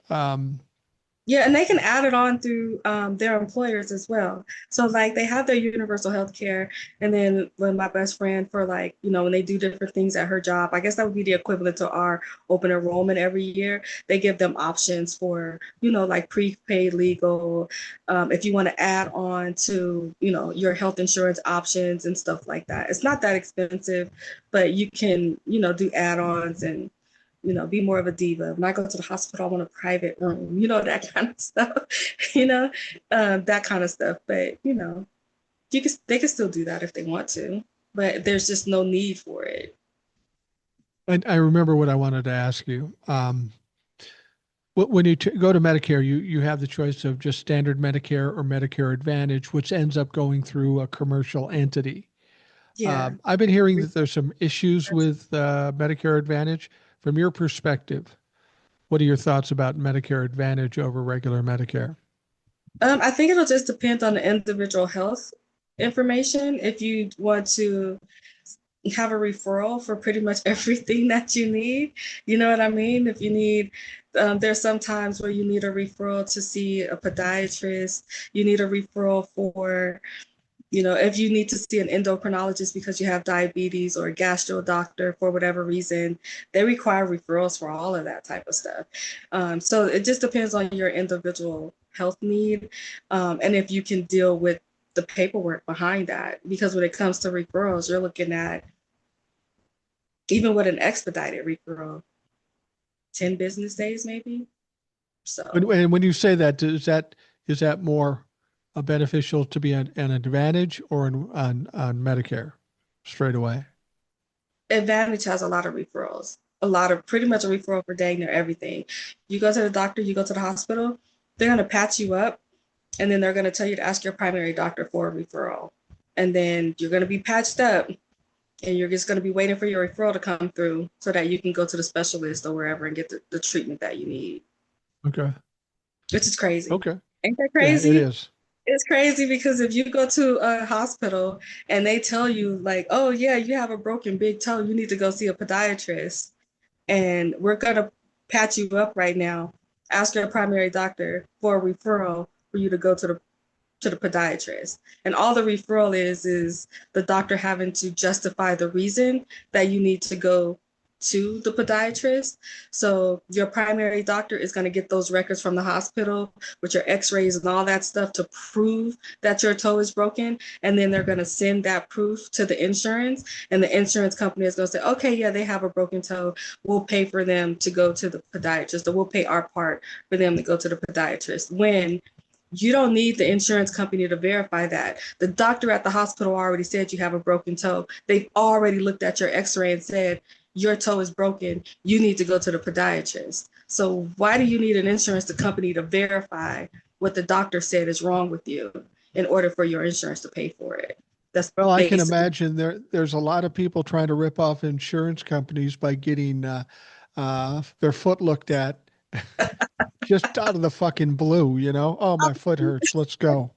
Yeah, and they can add it on through their employers as well. So like they have their universal health care. And then when my best friend, for like, when they do different things at her job, I guess that would be the equivalent to our open enrollment every year. They give them options for, like prepaid legal, if you want to add on to, your health insurance options and stuff like that. It's not that expensive, but you can, do add-ons and be more of a diva. When I go to the hospital, I want a private room, that kind of stuff, that kind of stuff. But, they can still do that if they want to, but there's just no need for it. I remember what I wanted to ask you. When you go to Medicare, you have the choice of just standard Medicare or Medicare Advantage, which ends up going through a commercial entity. Yeah. I've been hearing that there's some issues with Medicare Advantage. From your perspective, what are your thoughts about Medicare Advantage over regular Medicare? I think it'll just depend on the individual health information. If you want to have a referral for pretty much everything that you need, you know what I mean? If you need, there's some times where you need a referral to see a podiatrist, you need a referral for, if you need to see an endocrinologist because you have diabetes, or a gastro doctor for whatever reason, they require referrals for all of that type of stuff. So it just depends on your individual health need, and if you can deal with the paperwork behind that. Because when it comes to referrals, you're looking at, even with an expedited referral, 10 business days maybe. So. And when you say that, is that more beneficial to be an Advantage or on Medicare straight away? Advantage has a lot of referrals, pretty much a referral for dang near everything. You go to the doctor, you go to the hospital, they're going to patch you up, and then they're going to tell you to ask your primary doctor for a referral. And then you're going to be patched up, and you're just going to be waiting for your referral to come through so that you can go to the specialist or wherever and get the treatment that you need. Okay. Which is crazy. Okay. Ain't that crazy? Yeah, it is. It's crazy, because if you go to a hospital and they tell you like, oh yeah, you have a broken big toe, you need to go see a podiatrist, and we're going to patch you up right now, ask your primary doctor for a referral for you to go to the podiatrist. And all the referral is the doctor having to justify the reason that you need to go to the podiatrist. So your primary doctor is going to get those records from the hospital with your x-rays and all that stuff to prove that your toe is broken. And then they're going to send that proof to the insurance, and the insurance company is going to say, okay, yeah, they have a broken toe. We'll pay for them to go to the podiatrist, or we'll pay our part for them to go to the podiatrist. When you don't need the insurance company to verify that. The doctor at the hospital already said you have a broken toe. They've already looked at your x-ray and said, your toe is broken, you need to go to the podiatrist. So why do you need an insurance company to verify what the doctor said is wrong with you in order for your insurance to pay for it? That's Well, I can basically. imagine there's a lot of people trying to rip off insurance companies by getting their foot looked at just out of the fucking blue, you know? Oh, my foot hurts. Let's go.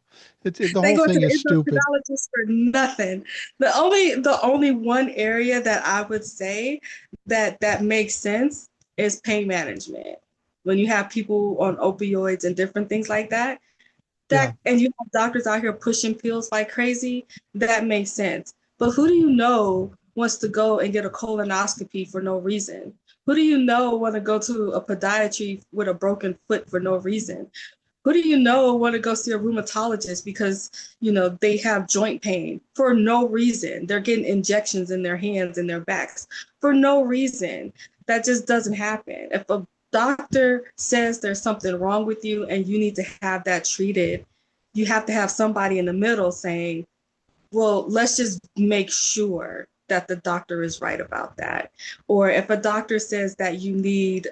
The They whole go to thing is the stupid. endocrinologist for nothing. The only one area that I would say that makes sense is pain management. When you have people on opioids and different things like that, Yeah. and you have doctors out here pushing pills like crazy, that makes sense. But who do you know wants to go and get a colonoscopy for no reason? Who do you know want to go to a podiatry with a broken foot for no reason? Who do you know want to go see a rheumatologist because they have joint pain for no reason? They're getting injections in their hands and their backs for no reason. That just doesn't happen. If a doctor says there's something wrong with you and you need to have that treated, you have to have somebody in the middle saying, well, let's just make sure that the doctor is right about that. Or if a doctor says that you need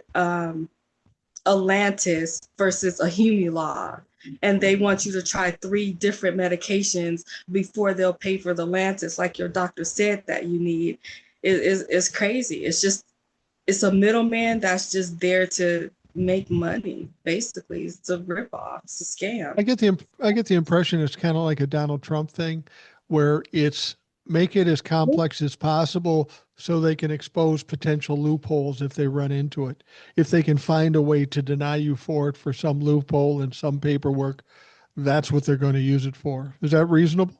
Atlantis versus a Humulon, and they want you to try 3 different medications before they'll pay for the Lantus, like your doctor said that you need, is crazy. It's a middleman that's just there to make money. Basically, it's a ripoff. It's a scam. I get the impression it's kind of like a Donald Trump thing where it's make it as complex as possible so they can expose potential loopholes if they run into it. If they can find a way to deny you for it for some loophole in some paperwork, that's what they're going to use it for. Is that reasonable?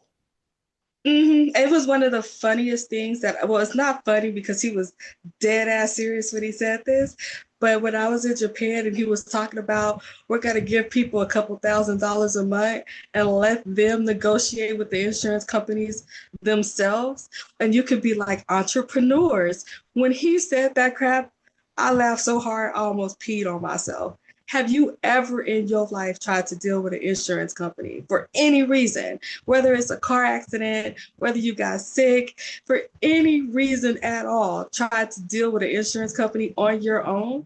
It was one of the funniest things well, it's not funny because he was dead ass serious when he said this. But when I was in Japan and he was talking about we're going to give people a couple $1,000s a month and let them negotiate with the insurance companies themselves. And you could be like entrepreneurs. When he said that crap, I laughed so hard, I almost peed on myself. Have you ever in your life tried to deal with an insurance company for any reason, whether it's a car accident, whether you got sick, for any reason at all, tried to deal with an insurance company on your own?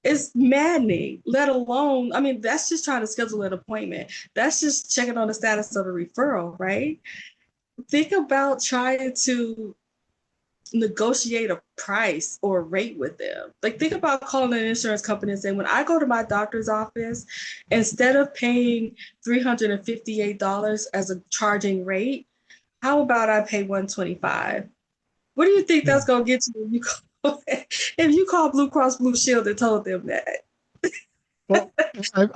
It's maddening, let alone, I mean, that's just trying to schedule an appointment. That's just checking on the status of a referral, right? Think about trying to negotiate a price or a rate with them. Like, think about calling an insurance company and saying, when I go to my doctor's office, instead of paying $358 as a charging rate, how about I pay $125? What do you think Yeah. that's going to get you if you call Blue Cross Blue Shield and told them that? Well,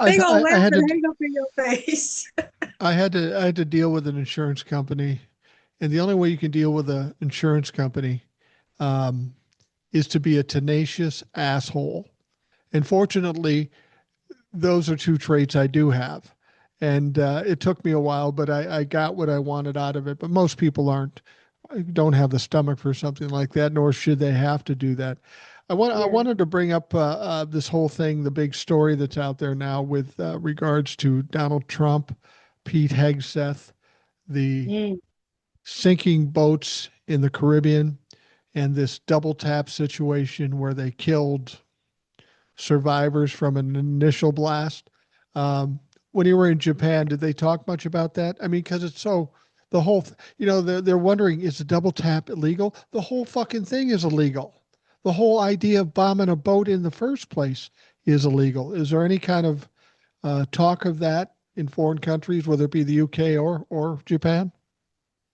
They gonna I laugh had and to hang up in your face. I had to deal with an insurance company, and the only way you can deal with an insurance company um, is to be a tenacious asshole. And fortunately, those are two traits I do have. And it took me a while, but I got what I wanted out of it. But most people don't have the stomach for something like that, nor should they have to do that. I Yeah. wanted to bring up this whole thing, the big story that's out there now with regards to Donald Trump, Pete Hegseth, the Mm. sinking boats in the Caribbean, and this double tap situation where they killed survivors from an initial blast. When you were in Japan, did they talk much about that? I mean, because it's so the whole, they're wondering, is the double tap illegal? The whole fucking thing is illegal. The whole idea of bombing a boat in the first place is illegal. Is there any kind of talk of that in foreign countries, whether it be the UK or Japan?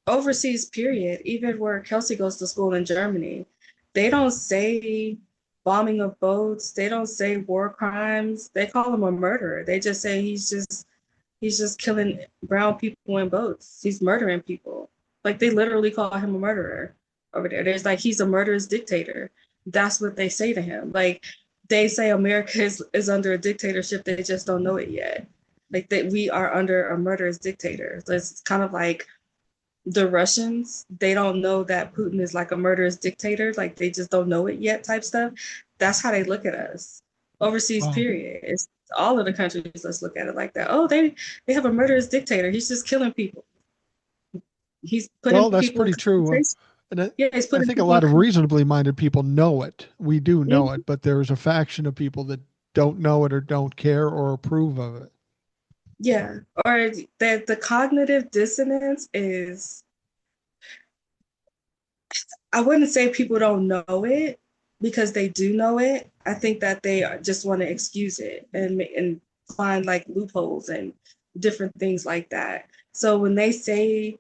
Overseas, period. Even where Kelsey goes to school in Germany, they don't say bombing of boats. They don't say war crimes. They call him a murderer. They just say he's just killing brown people in boats. He's murdering people. Like, they literally call him a murderer over there. There's like, he's a murderous dictator. That's what they say to him. Like, they say America is under a dictatorship. They just don't know it yet. Like, that we are under a murderous dictator. So it's kind of like the Russians, they don't know that Putin is like a murderous dictator, like they just don't know it yet type stuff. That's how they look at us. Overseas, Wow. period. It's all of the countries, let's look at it like that. Oh, they have a murderous dictator. He's just killing people. He's Well, putting that's people in pretty true. concentration. And Yeah, he's I putting think a people lot of on. reasonably minded people know it. We do know Mhm. it, but there's a faction of people that don't know it or don't care or approve of it. Yeah, or that the cognitive dissonance is, I wouldn't say people don't know it because they do know it. I think that they just want to excuse it and find like loopholes and different things like that. So when they say,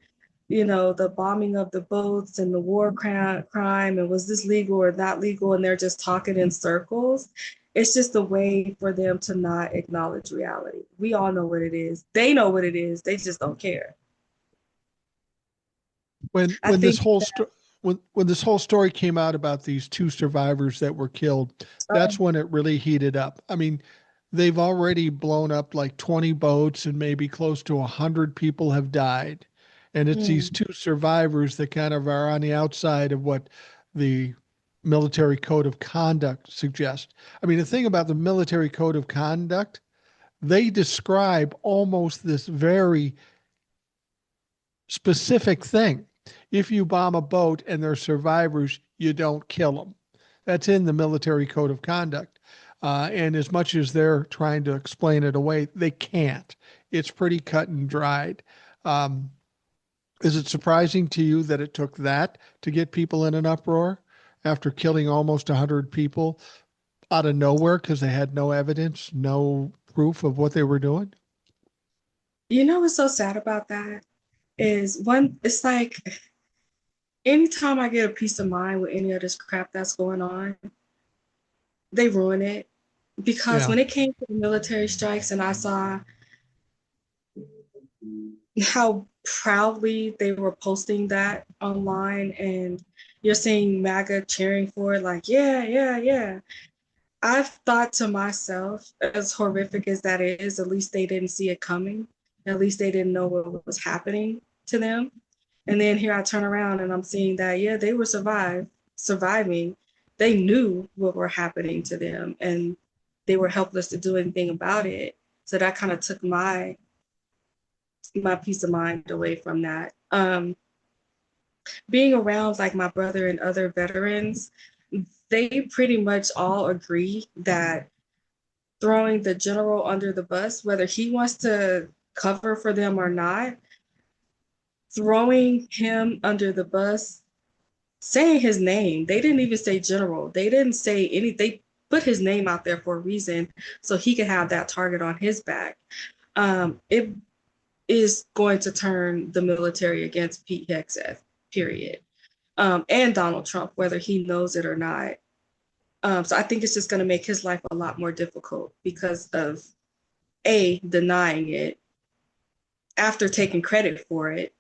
the bombing of the boats and the war crime and was this legal or not legal, and they're just talking in circles, it's just a way for them to not acknowledge reality. We all know what it is. They know what it is. They just don't care. When I when this think whole that, sto- when this whole story came out about these two survivors that were killed, that's when it really heated up. I mean, they've already blown up like 20 boats and maybe close to 100 people have died. And it's these mm, two survivors that kind of are on the outside of what the military code of conduct suggests. I mean, the thing about the military code of conduct, they describe almost this very specific thing. If you bomb a boat and there's survivors, you don't kill them. That's in the military code of conduct. And as much as they're trying to explain it away, they can't. It's pretty cut and dried. Um, is it surprising to you that it took that to get people in an uproar after killing almost 100 people out of nowhere because they had no evidence, no proof of what they were doing? what's so sad about that is one, it's like anytime I get a peace of mind with any of this crap that's going on, they ruin it. Because Yeah. when it came to the military strikes and I saw how proudly they were posting that online, and you're seeing MAGA cheering for it, like, yeah, yeah, yeah. I've thought to myself, as horrific as that is, at least they didn't see it coming. At least they didn't know what was happening to them. And then here I turn around and I'm seeing that, yeah, they were surviving. They knew what were happening to them and they were helpless to do anything about it. So that kind of took my peace of mind away from that. Being around like my brother and other veterans, they pretty much all agree that throwing the general under the bus, whether he wants to cover for them or not, throwing him under the bus, saying his name. They didn't even say general. They didn't say any. They put his name out there for a reason so he could have that target on his back. It is going to turn the military against Pete Hegseth, period. And Donald Trump, whether he knows it or not. So I think it's just going to make his life a lot more difficult because of denying it after taking credit for it,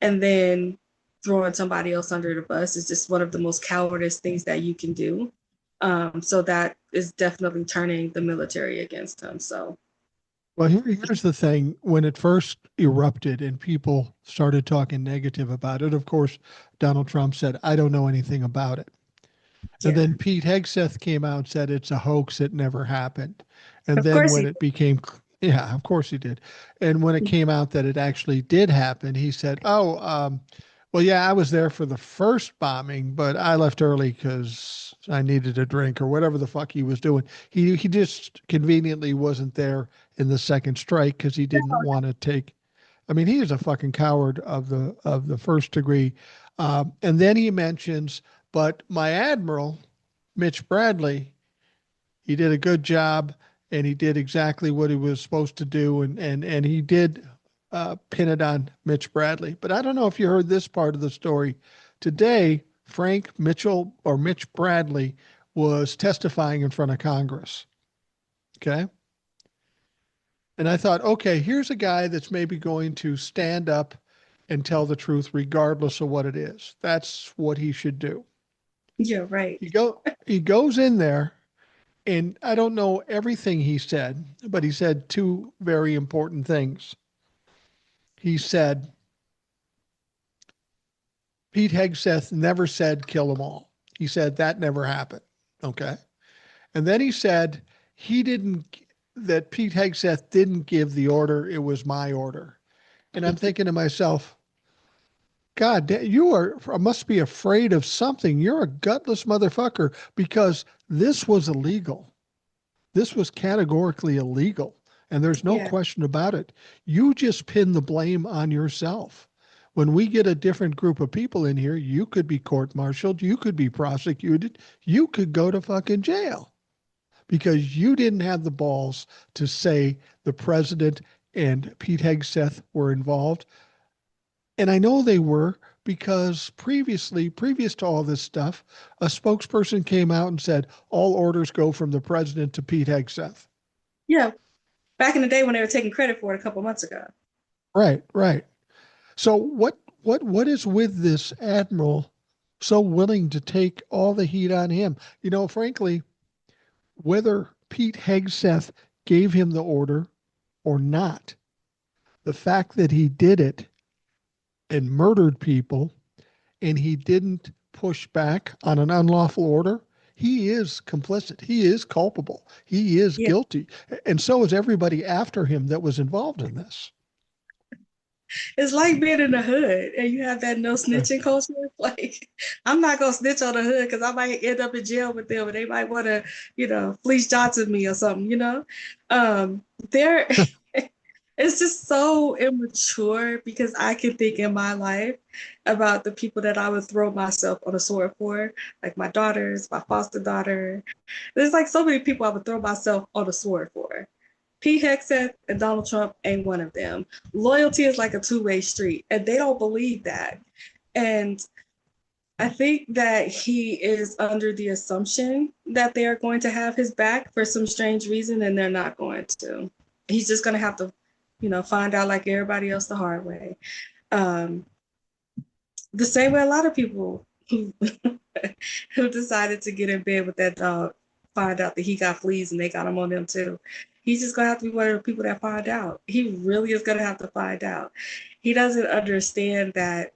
and then throwing somebody else under the bus is just one of the most cowardice things that you can do. So that is definitely turning the military against him. So Well, here's the thing. When it first erupted and people started talking negative about it, of course, Donald Trump said, I don't know anything about it. And yeah, then Pete Hegseth came out and said it's a hoax. It never happened. And of then course when he. it became, yeah, of course he did. And when it came out that it actually did happen, he said, well, yeah, I was there for the first bombing, but I left early because I needed a drink or whatever the fuck he was doing. He just conveniently wasn't there in the second strike because he didn't want to take. I mean, he is a fucking coward of the first degree. And then he mentions, but my admiral, Mitch Bradley, he did a good job and he did exactly what he was supposed to do, and he did pin it on Mitch Bradley. But I don't know if you heard this part of the story. Today, Frank Mitchell or Mitch Bradley was testifying in front of Congress. Okay. And I thought, okay, here's a guy that's maybe going to stand up and tell the truth regardless of what it is. That's what he should do. Yeah, right. He goes in there, and I don't know everything he said, but he said two very important things. He said Pete Hegseth never said kill them all. He said that never happened. Okay. And then he said he didn't that Pete Hegseth didn't give the order, it was my order. And I'm thinking to myself, God, must be afraid of something. You're a gutless motherfucker because this was illegal. This was categorically illegal. And there's no Yeah. question about it. You just pin the blame on yourself. When we get a different group of people in here, you could be court-martialed, you could be prosecuted, you could go to fucking jail because you didn't have the balls to say the president and Pete Hegseth were involved. And I know they were because previous to all this stuff, a spokesperson came out and said all orders go from the president to Pete Hegseth. Yeah. Back in the day when they were taking credit for it a couple months ago. Right, right. So what is with this admiral so willing to take all the heat on him? You know, frankly, whether Pete Hegseth gave him the order or not, the fact that he did it and murdered people and he didn't push back on an unlawful order, he is complicit. He is culpable. He is Yeah. guilty. And so is everybody after him that was involved in this. It's like being in the hood and you have that no snitching culture. Like, I'm not going to snitch on the hood because I might end up in jail with them and they might want to, fleece Johnson me or something, There, it's just so immature because I can think in my life about the people that I would throw myself on a sword for, like my daughters, my foster daughter. There's like so many people I would throw myself on a sword for. Pete Hegseth and Donald Trump ain't one of them. Loyalty is like a two-way street, and they don't believe that. And I think that he is under the assumption that they are going to have his back for some strange reason, and they're not going to. He's just going to have to, find out like everybody else the hard way. The same way a lot of people who decided to get in bed with that dog find out that he got fleas and they got him on them too. He's just gonna have to be one of the people that find out. He really is gonna have to find out. He doesn't understand that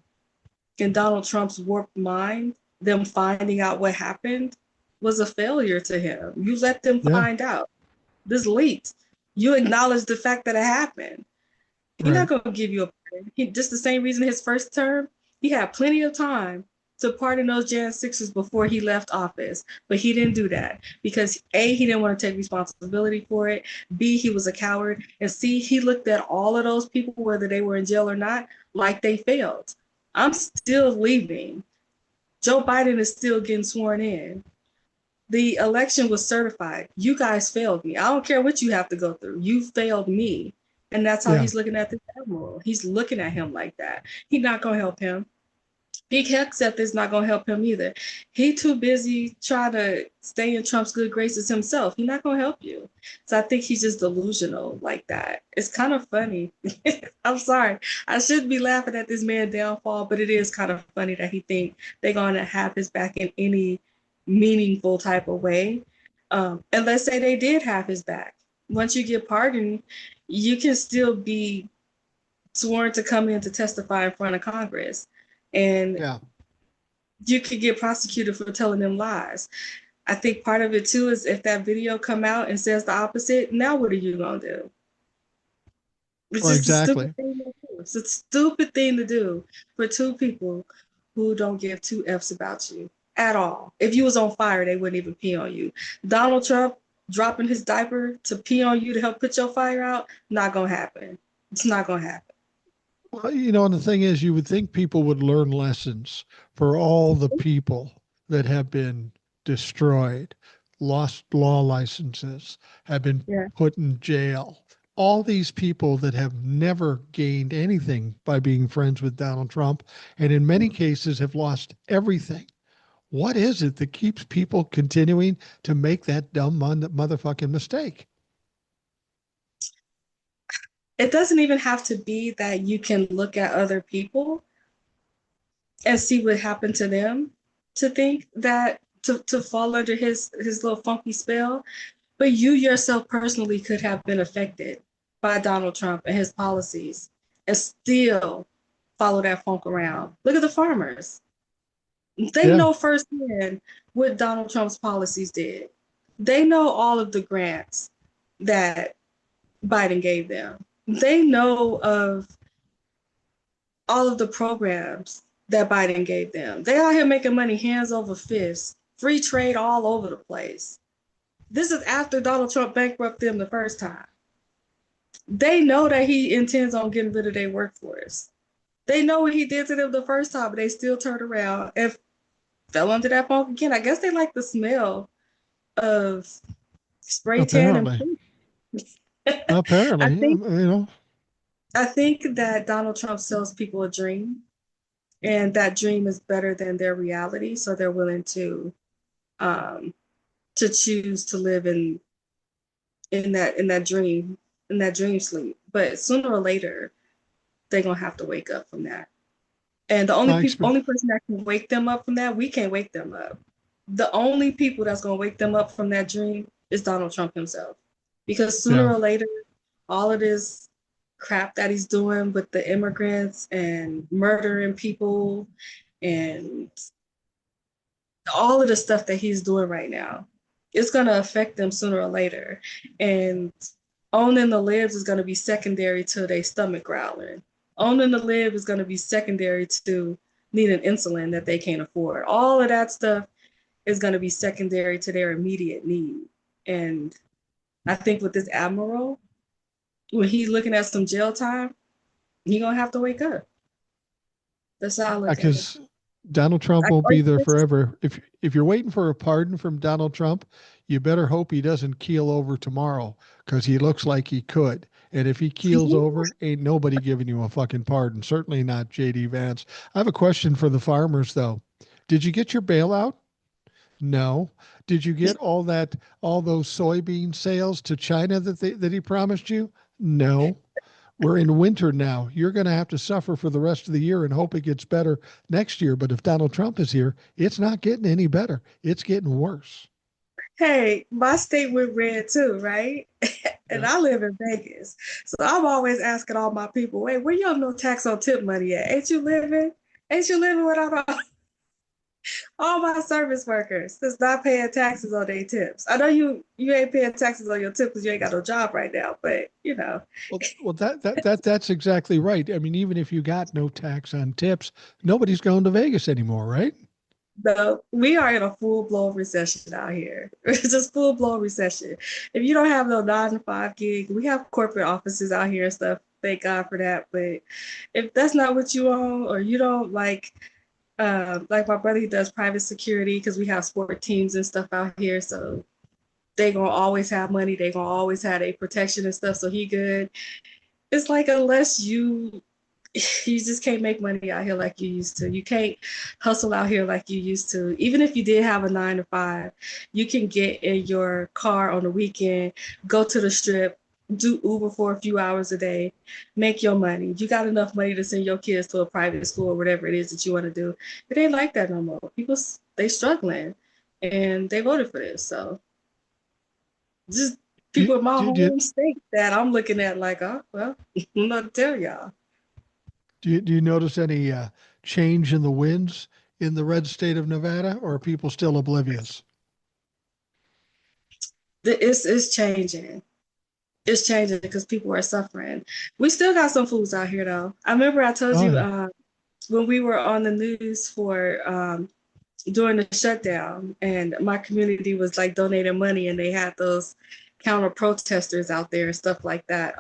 in Donald Trump's warped mind, them finding out what happened was a failure to him. You let them find out. This leaked. You acknowledge the fact that it happened. He's not gonna give you a pardon. Just the same reason his first term, he had plenty of time to pardon those Jan 6ers before he left office. But he didn't do that because A, he didn't want to take responsibility for it. B, he was a coward. And C, he looked at all of those people, whether they were in jail or not, like they failed. I'm still leaving. Joe Biden is still getting sworn in. The election was certified. You guys failed me. I don't care what you have to go through. You failed me. And that's how he's looking at this admiral. He's looking at him like that. He's not going to help him. Pete Hegseth is not going to help him either. He's too busy trying to stay in Trump's good graces himself. He's not going to help you. So I think he's just delusional like that. It's kind of funny. I'm sorry. I shouldn't be laughing at this man's downfall, but it is kind of funny that he thinks they're going to have his back in any meaningful type of way. And let's say they did have his back. Once you get pardoned, you can still be sworn to come in to testify in front of Congress. And you could get prosecuted for telling them lies. I think part of it too is if that video come out and says the opposite, now what are you gonna do? It's just a stupid thing to do. It's a stupid thing to do for two people who don't give two F's about you at all. If you was on fire, they wouldn't even pee on you. Donald Trump dropping his diaper to pee on you to help put your fire out, not gonna happen. It's not gonna happen. Well, and the thing is, you would think people would learn lessons for all the people that have been destroyed, lost law licenses, have been put in jail. All these people that have never gained anything by being friends with Donald Trump, and in many cases have lost everything. What is it that keeps people continuing to make that dumb motherfucking mistake? It doesn't even have to be that you can look at other people and see what happened to them to think that to fall under his little funky spell. But you yourself personally could have been affected by Donald Trump and his policies and still follow that funk around. Look at the farmers. They know firsthand what Donald Trump's policies did. They know all of the grants that Biden gave them. They know of all of the programs that Biden gave them. They out here making money hands over fist, free trade all over the place. This is after Donald Trump bankrupted them the first time. They know that he intends on getting rid of their workforce. They know what he did to them the first time, but they still turned around and fell under that funk again. I guess they like the smell of spray tan and Apparently. paint. I Apparently, think I think that Donald Trump sells people a dream, and that dream is better than their reality, so they're willing um, to choose to live in that dream sleep. But sooner or later, they're gonna have to wake up from that. And the my experience. only person that can wake them up from that, we can't wake them up. The only people that's gonna wake them up from that dream is Donald Trump himself. Because sooner Yeah. or later, all of this crap that he's doing with the immigrants and murdering people and all of the stuff that he's doing right now, it's going to affect them sooner or later. And owning the libs is going to be secondary to their stomach growling. Owning the lib is going to be secondary to needing insulin that they can't afford. All of that stuff is going to be secondary to their immediate need. And I think with this admiral, when he's looking at some jail time, he's going to have to wake up. That's how I look at it. Because Donald Trump won't Are be you there racist? forever. If you're waiting for a pardon from Donald Trump, you better hope he doesn't keel over tomorrow because he looks like he could. And if he keels over, ain't nobody giving you a fucking pardon. Certainly not JD Vance. I have a question for the farmers though. Did you get your bailout? No. Did you get all those soybean sales to China that he promised you? No. We're in winter now. You're going to have to suffer for the rest of the year and hope it gets better next year. But if Donald Trump is here, it's not getting any better. It's getting worse. Hey, my state went red too, right? And Yeah. I live in Vegas. So I'm always asking all my people, wait, where you have no tax on tip money at? Ain't you living without all my service workers that's not paying taxes on their tips? I know you ain't paying taxes on your tip because you ain't got no job right now, but you know, Well, that's exactly right. I mean, even if you got no tax on tips, nobody's going to Vegas anymore, right? no, we are in a full blown recession out here. It's just full blown recession. If you don't have no 9 to 5 gig, we have corporate offices out here and stuff. Thank God for that. But if that's not what you own, or you don't like my brother, he does private security because we have sport teams and stuff out here. So they gonna always have money. They gonna always have a protection and stuff. So he good. It's like unless you just can't make money out here like you used to. You can't hustle out here like you used to. Even if you did have a 9 to 5, you can get in your car on the weekend, go to the strip, do Uber for a few hours a day, make your money. You got enough money to send your kids to a private school or whatever it is that you want to do. It ain't like that no more. People, they struggling and they voted for this. So just Do, people in my do, do, home state that I'm looking at like, oh, well, I'm not to tell y'all. do you notice any change in the winds in the red state of Nevada, or are people still oblivious? It's changing. It's changing because people are suffering. We still got some foods out here though. I remember I told Oh you yeah. when we were on the news for during the shutdown, and my community was like donating money, and they had those counter protesters out there and stuff like that.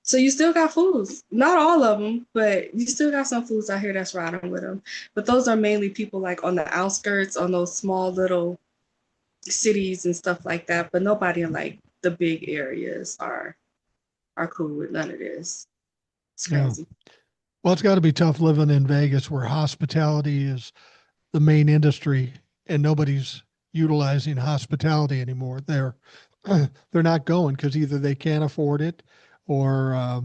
So you still got foods, not all of them, but you still got some foods out here that's riding with them. But those are mainly people like on the outskirts, on those small little cities and stuff like that. But nobody in like the big areas are cool with none of this. It's Yeah. crazy. Well, it's got to be tough living in Vegas where hospitality is the main industry and nobody's utilizing hospitality anymore. They're not going because either they can't afford it or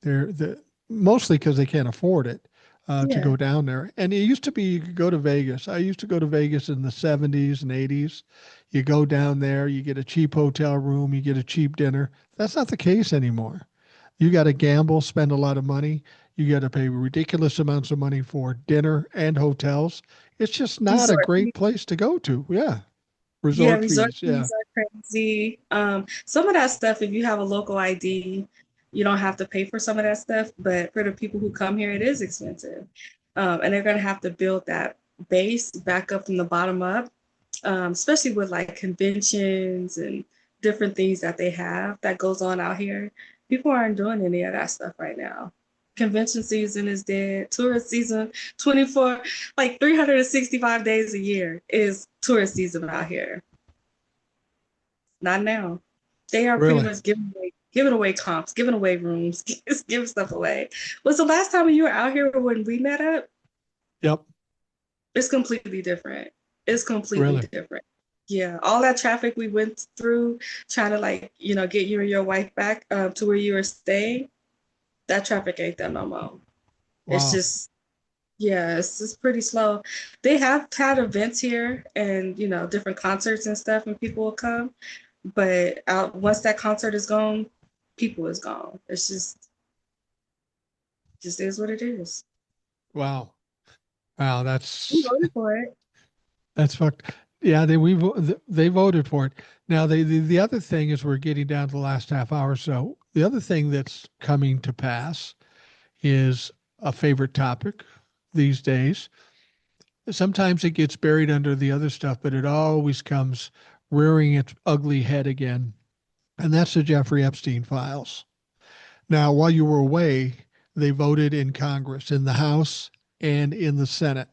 they're mostly because they can't afford it to Yeah. go down there. And it used to be you could go to Vegas. I used to go to Vegas in the 70s and 80s. You go down there, you get a cheap hotel room, you get a cheap dinner. That's not the case anymore. You got to gamble, spend a lot of money. You got to pay ridiculous amounts of money for dinner and hotels. It's just not a Resort great place to go to. Yeah. Yeah, Resort resort fees. Yeah. fees are crazy. Some of that stuff, if you have a local ID, you don't have to pay for some of that stuff, but for the people who come here, it is expensive. And they're going to have to build that base back up from the bottom up, especially with like conventions and different things that they have that goes on out here. People aren't doing any of that stuff right now. Convention season is dead. Tourist season, 24, like 365 days a year is tourist season out here. Not now. They are pretty Really? much giving away comps, giving away rooms, giving stuff away. Was the last time you were out here when we met up? Yep. It's completely different. It's completely Really? different. Yeah, all that traffic we went through trying to like, get you and your wife back to where you were staying, that traffic ain't there no more. It's Wow. just, yeah, it's just pretty slow. They have had events here and, different concerts and stuff and people will come. But once that concert is gone, people is gone. It's just is what it is. Wow. Wow. We voted for it. That's fucked. Yeah, they voted for it. Now the other thing is we're getting down to the last half hour. So the other thing that's coming to pass is a favorite topic these days. Sometimes it gets buried under the other stuff, but it always comes rearing its ugly head again. And that's the Jeffrey Epstein files. Now, while you were away, they voted in Congress, in the House and in the Senate,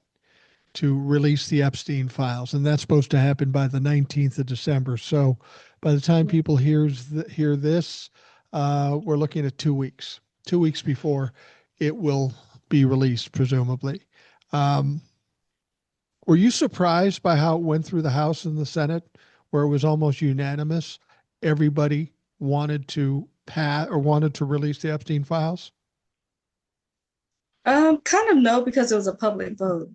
to release the Epstein files. And that's supposed to happen by the 19th of December. So by the time people hear this, we're looking at 2 weeks, 2 weeks before it will be released, presumably. Were you surprised by how it went through the House and the Senate, where it was almost unanimous? Everybody wanted to pass or wanted to release the Epstein files? Kind of no, because it was a public vote.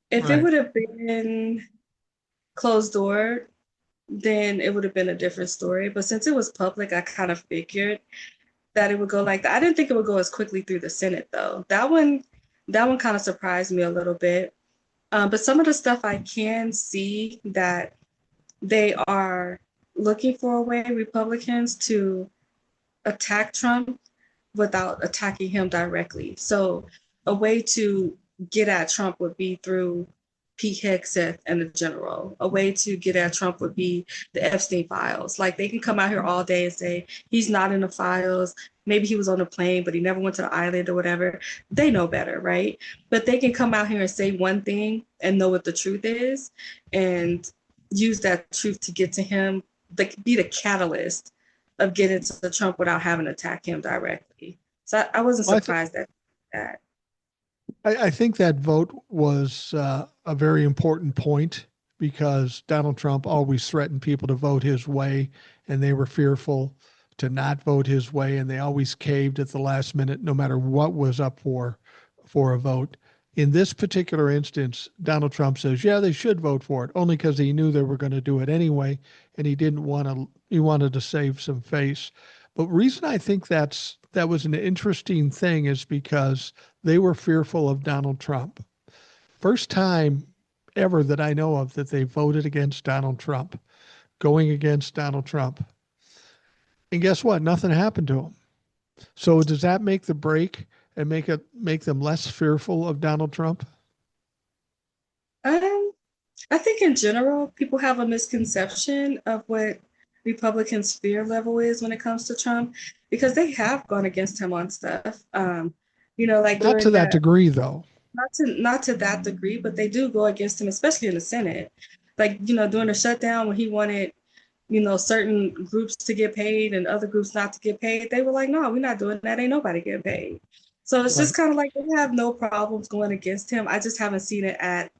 If it Right. would have been closed door, then it would have been a different story. But since it was public, I kind of figured that it would go like that. I didn't think it would go as quickly through the Senate though. That one kind of surprised me a little bit. But some of the stuff I can see that they are looking for a way, Republicans, to attack Trump without attacking him directly. So a way to get at Trump would be through Pete Hegseth and the general. A way to get at Trump would be the Epstein files. Like they can come out here all day and say he's not in the files. Maybe he was on a plane, but he never went to the island or whatever. They know better, right? But they can come out here and say one thing and know what the truth is and use that truth to get to him, be the catalyst of getting to Trump without having to attack him directly. So I wasn't Well, surprised at that. I think that vote was a very important point because Donald Trump always threatened people to vote his way, and they were fearful to not vote his way, and they always caved at the last minute, no matter what was up for a vote. In this particular instance, Donald Trump says, yeah, they should vote for it, only because he knew they were going to do it anyway, and he wanted to save some face. But reason I think that was an interesting thing is because they were fearful of Donald Trump. First time ever that I know of that they voted against Donald Trump, going against Donald Trump. And guess what? Nothing happened to him. So does that make the break and make them less fearful of Donald Trump? Um, I think in general, people have a misconception of what Republicans' fear level is when it comes to Trump because they have gone against him on stuff. Like Not to during that that, degree, though. not to that degree, but they do go against him, especially in the Senate. Like, during the shutdown when he wanted, certain groups to get paid and other groups not to get paid, they were like, no, we're not doing that. Ain't nobody getting paid. So it's just Right. kind of like they have no problems going against him. I just haven't seen it at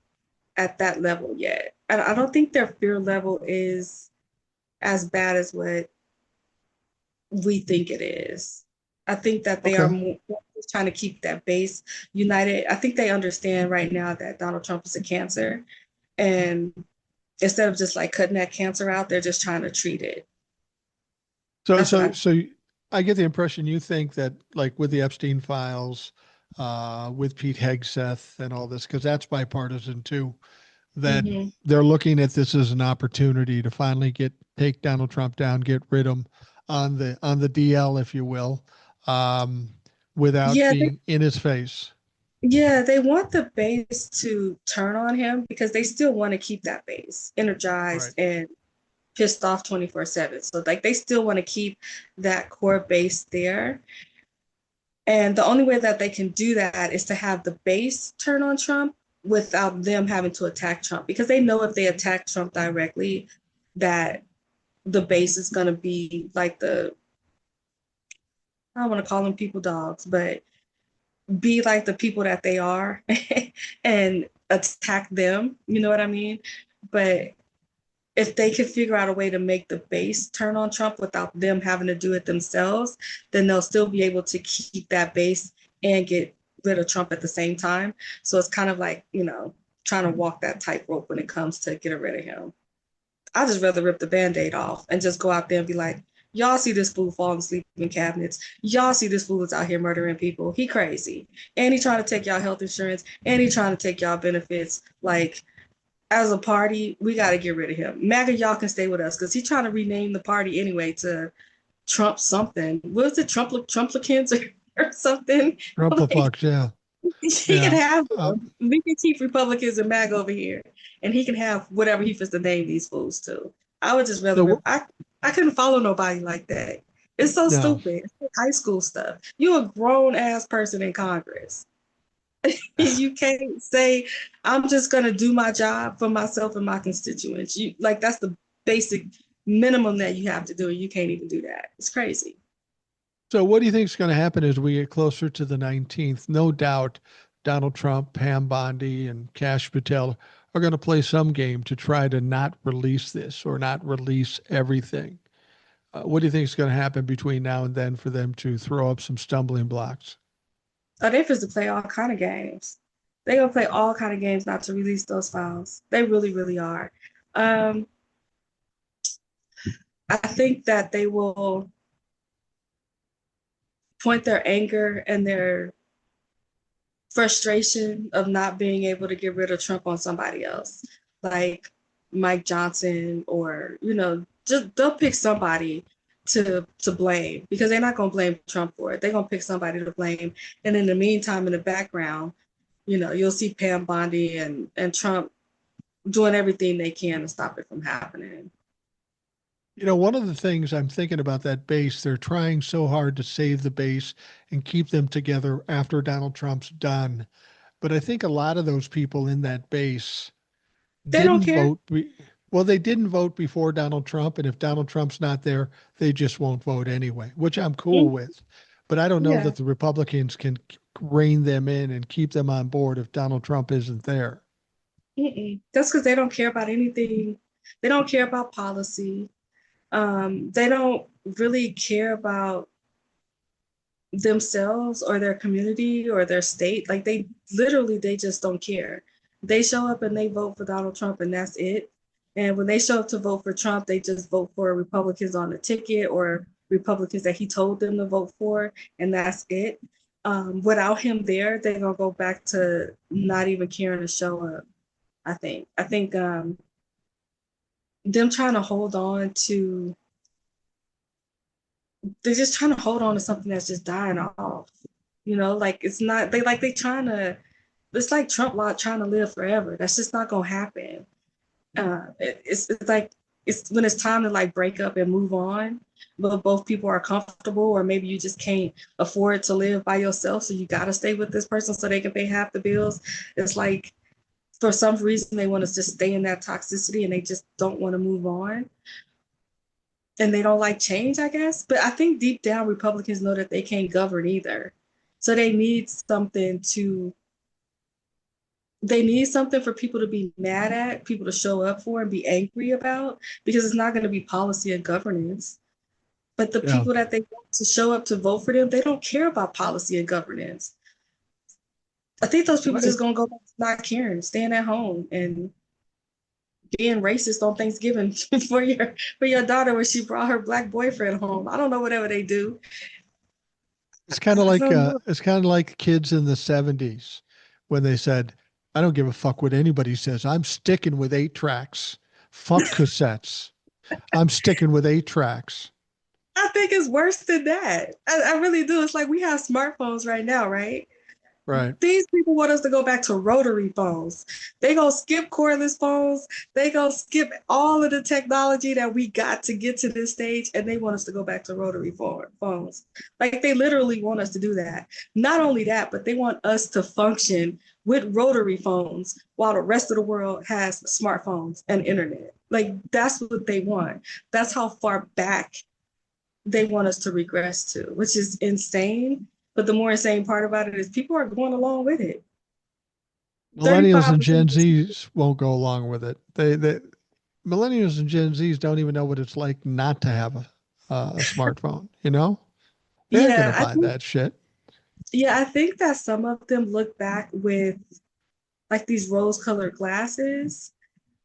that level yet. And I don't think their fear level is as bad as what we think it is. I think that they are Okay. more just trying to keep that base united. I think they understand right now that Donald Trump is a cancer. And instead of just like cutting that cancer out, they're just trying to treat it. So That's what so I so I get the impression you think that like with the Epstein files, with Pete Hegseth and all this, because that's bipartisan too, that hmm they're looking at this as an opportunity to finally take Donald Trump down, get rid of him on the DL, if you will. um, without Yeah, being in his face. yeah, they want the base to turn on him because they still want to keep that base Right. energized and pissed off 24/7. So like they still want to keep that core base there. And the only way that they can do that is to have the base turn on Trump without them having to attack Trump because they know if they attack Trump directly, that the base is going to be like I don't want to call them people dogs, but be like the people that they are and attack them. You know what I mean? But if they could figure out a way to make the base turn on Trump without them having to do it themselves, then they'll still be able to keep that base and get rid of Trump at the same time. So it's kind of like, trying to walk that tightrope when it comes to getting rid of him. I just rather rip the band-aid off and just go out there and be like, y'all see this fool falling asleep in cabinets. Y'all see this fool is out here murdering people. He crazy. And he trying to take y'all health insurance and he trying to take y'all benefits. Like, as a party, we got to get rid of him. MAGA, y'all can stay with us because he's trying to rename the party anyway to Trump something. What was it, Trumplicans or something? Like, Trumplefucks, yeah. he can Yeah. have Uh, them. We can keep Republicans and MAGA over here, and he can have whatever he fits to name these fools to. I would just rather so I couldn't follow nobody like that. It's so no. stupid. It's like high school stuff. You're a grown ass person in Congress. You can't say I'm just gonna do my job for myself and my constituents. You like that's the basic minimum that you have to do, and you can't even do that. It's crazy. So what do you think is going to happen as we get closer to the 19th? No doubt Donald Trump, Pam Bondi, and Kash Patel are going to play some game to try to not release this or not release everything. What do you think is going to happen between now and then for them to throw up some stumbling blocks? Oh, they supposed to play all kind of games. They gonna play all kind of games not to release those files. They really, really are. Um, I think that they will point their anger and their frustration of not being able to get rid of Trump on somebody else, like Mike Johnson, or just they'll pick somebody to blame because they're not gonna blame Trump for it. They're gonna pick somebody to blame, and in the meantime, in the background, you'll see Pam Bondi and Trump doing everything they can to stop it from happening. One of the things I'm thinking about that base, they're trying so hard to save the base and keep them together after Donald Trump's done. But I think a lot of those people in that base They don't didn't care. vote. Well, they didn't vote before Donald Trump. And if Donald Trump's not there, they just won't vote anyway, which I'm cool Mm, with. But I don't know yeah. that the Republicans can rein them in and keep them on board if Donald Trump isn't there. Mm-mm. That's because they don't care about anything. They don't care about policy. They don't really care about themselves or their community or their state. Like they just don't care. They show up and they vote for Donald Trump and that's it. And when they show up to vote for Trump, they just vote for Republicans on the ticket or Republicans that he told them to vote for, and that's it. Without him there, they're gonna go back to not even caring to show up. I think them trying to hold on to they're just trying to hold on to something that's just dying off. Like it's not they trying to it's like Trump lot trying to live forever. That's just not gonna happen. It's like it's when it's time to like break up and move on, but both people are comfortable, or maybe you just can't afford to live by yourself, so you gotta stay with this person so they can pay half the bills. It's like for some reason they want to just stay in that toxicity and they just don't want to move on and they don't like change, I guess. But I think deep down, Republicans know that they can't govern either. So they need something for people to be mad at, people to show up for and be angry about, because it's not going to be policy and governance. But the Yeah. people that they want to show up to vote for them, they don't care about policy and governance. I think those people Right. just gonna go back to not caring, staying at home and being racist on Thanksgiving for your daughter when she brought her black boyfriend home. I don't know, whatever they do. It's kind of I like don't know. kids in the 70s when they said, "I don't give a fuck what anybody says. I'm sticking with 8 tracks. Fuck cassettes. I'm sticking with 8 tracks." I think it's worse than that. I really do. It's like we have smartphones right now, right? Right. These people want us to go back to rotary phones. They gonna skip cordless phones. They gonna skip all of the technology that we got to get to this stage, and they want us to go back to rotary phones. Like they literally want us to do that. Not only that, but they want us to function with rotary phones while the rest of the world has smartphones and internet. Like that's what they want. That's how far back they want us to regress to, which is insane. But the more insane part about it is people are going along with it. Millennials and 35% Gen Zs won't go along with it. They millennials and Gen Zs don't even know what it's like not to have a smartphone. You know, they're gonna yeah, I buy think that shit. yeah, I think that some of them look back with like these rose-colored glasses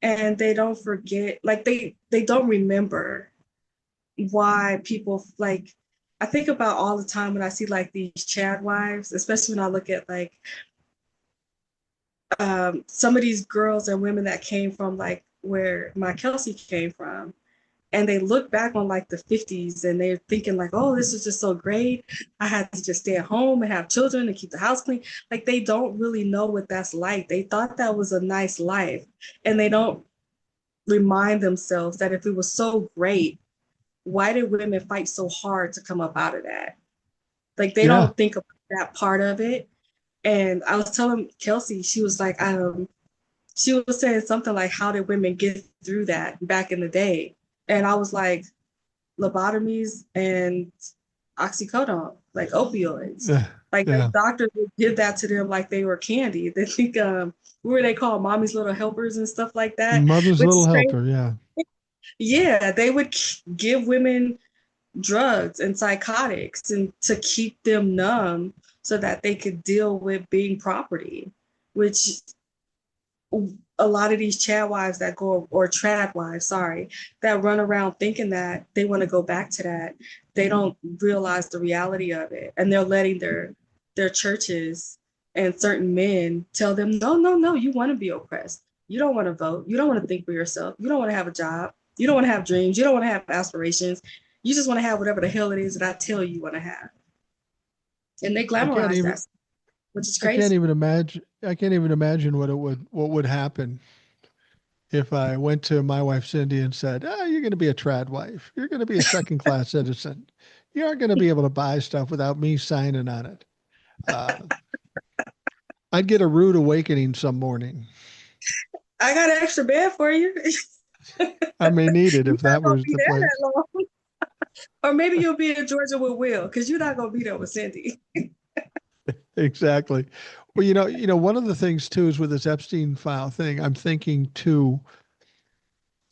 and they don't forget, like they don't remember why people like I think about all the time when I see like these Chad wives, especially when I look at like some of these girls and women that came from like where my Kelsey came from, and they look back on like the 50s and they're thinking like, oh, this is just so great. I had to just stay at home and have children and keep the house clean. Like they don't really know what that's like. They thought that was a nice life, and they don't remind themselves that if it was so great, why did women fight so hard to come up out of that? Like they Yeah. don't think about that part of it. And I was telling Kelsey, she was saying something like, how did women get through that back in the day? And I was like, lobotomies and oxycodone, like opioids. Yeah. Like the Yeah. doctors would give that to them like they were candy. They think what were they called? Mommy's little helpers and stuff like that. Mother's Which little is crazy. helper. Yeah. Yeah, they would give women drugs and psychotics and to keep them numb so that they could deal with being property, which a lot of these Chad wives that go, or trad wives, sorry, that run around thinking that they want to go back to that, they don't realize the reality of it, and they're letting their churches and certain men tell them, no, no, no, you want to be oppressed. You don't want to vote. You don't want to think for yourself. You don't want to have a job. You don't want to have dreams. You don't want to have aspirations. You just want to have whatever the hell it is that I tell you want to have. And they I can't glamorize even. that, which is I can't crazy. even imagine. I can't even imagine what would happen if I went to my wife Cindy and said, "Ah, you're going to be a trad wife. You're going to be a second class citizen. You aren't going to be able to buy stuff without me signing on it." Uh, I'd get a rude awakening some morning. I got an extra bed for you. I may need it You're if not that gonna was be the there place. that long. Or maybe you'll be in Georgia with Will, because you're not gonna be there with Cindy. Exactly. Well, one of the things too is with this Epstein file thing, I'm thinking too.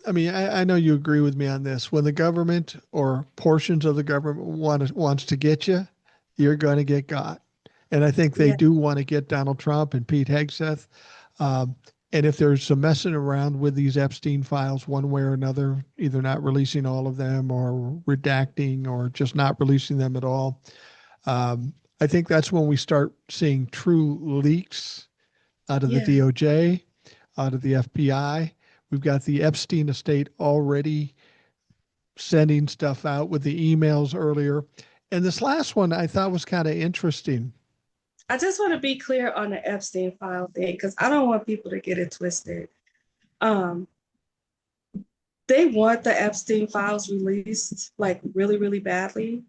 I mean, I know you agree with me on this. When the government or portions of the government wants to get you, you're going to get got. And I think they Yeah, do want to get Donald Trump and Pete Hegseth. Um, and if there's some messing around with these Epstein files one way or another, either not releasing all of them or redacting or just not releasing them at all, I think that's when we start seeing true leaks out of the yeah. DOJ, out of the FBI. We've got the Epstein estate already sending stuff out with the emails earlier. And this last one I thought was kind of interesting. I just want to be clear on the Epstein file thing because I don't want people to get it twisted. Um, they want the Epstein files released like really, really badly.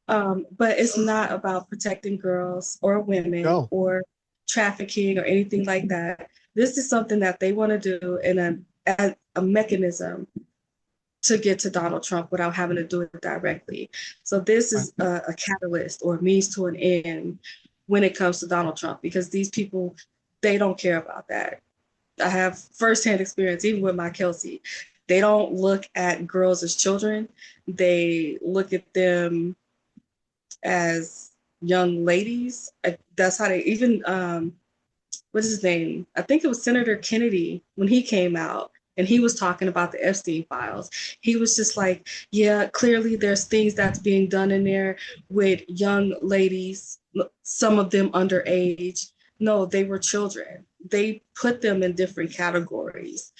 But it's not about protecting girls or women No, or trafficking or anything like that. This is something that they want to do in a mechanism to get to Donald Trump without having to do it directly. So this right. is a catalyst or a means to an end when it comes to Donald Trump, because these people, they don't care about that. I have firsthand experience, even with my Kelsey. They don't look at girls as children. They look at them as young ladies. That's how they even what is his name? I think it was Senator Kennedy when he came out and he was talking about the Epstein files. He was just like, yeah, clearly there's things that's being done in there with young ladies, some of them underage. No, they were children. They put them in different categories.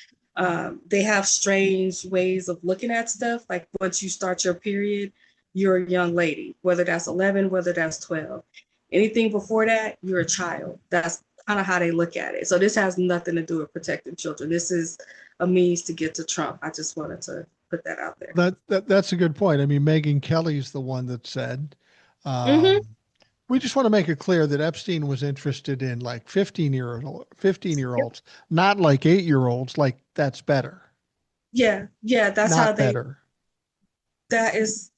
They have strange ways of looking at stuff. Like once you start your period, you're a young lady, whether that's 11, whether that's 12. Anything before that, you're a child. That's kind of how they look at it. So this has nothing to do with protecting children. This is a means to get to Trump. I just wanted to put that out there. That's a good point. I mean, Megyn Kelly's the one that said, Mm-hmm. um, we just want to make it clear that Epstein was interested in like 15 year olds, not like 8 year olds. Like that's better, Yeah, yeah, that's how not they, better. that is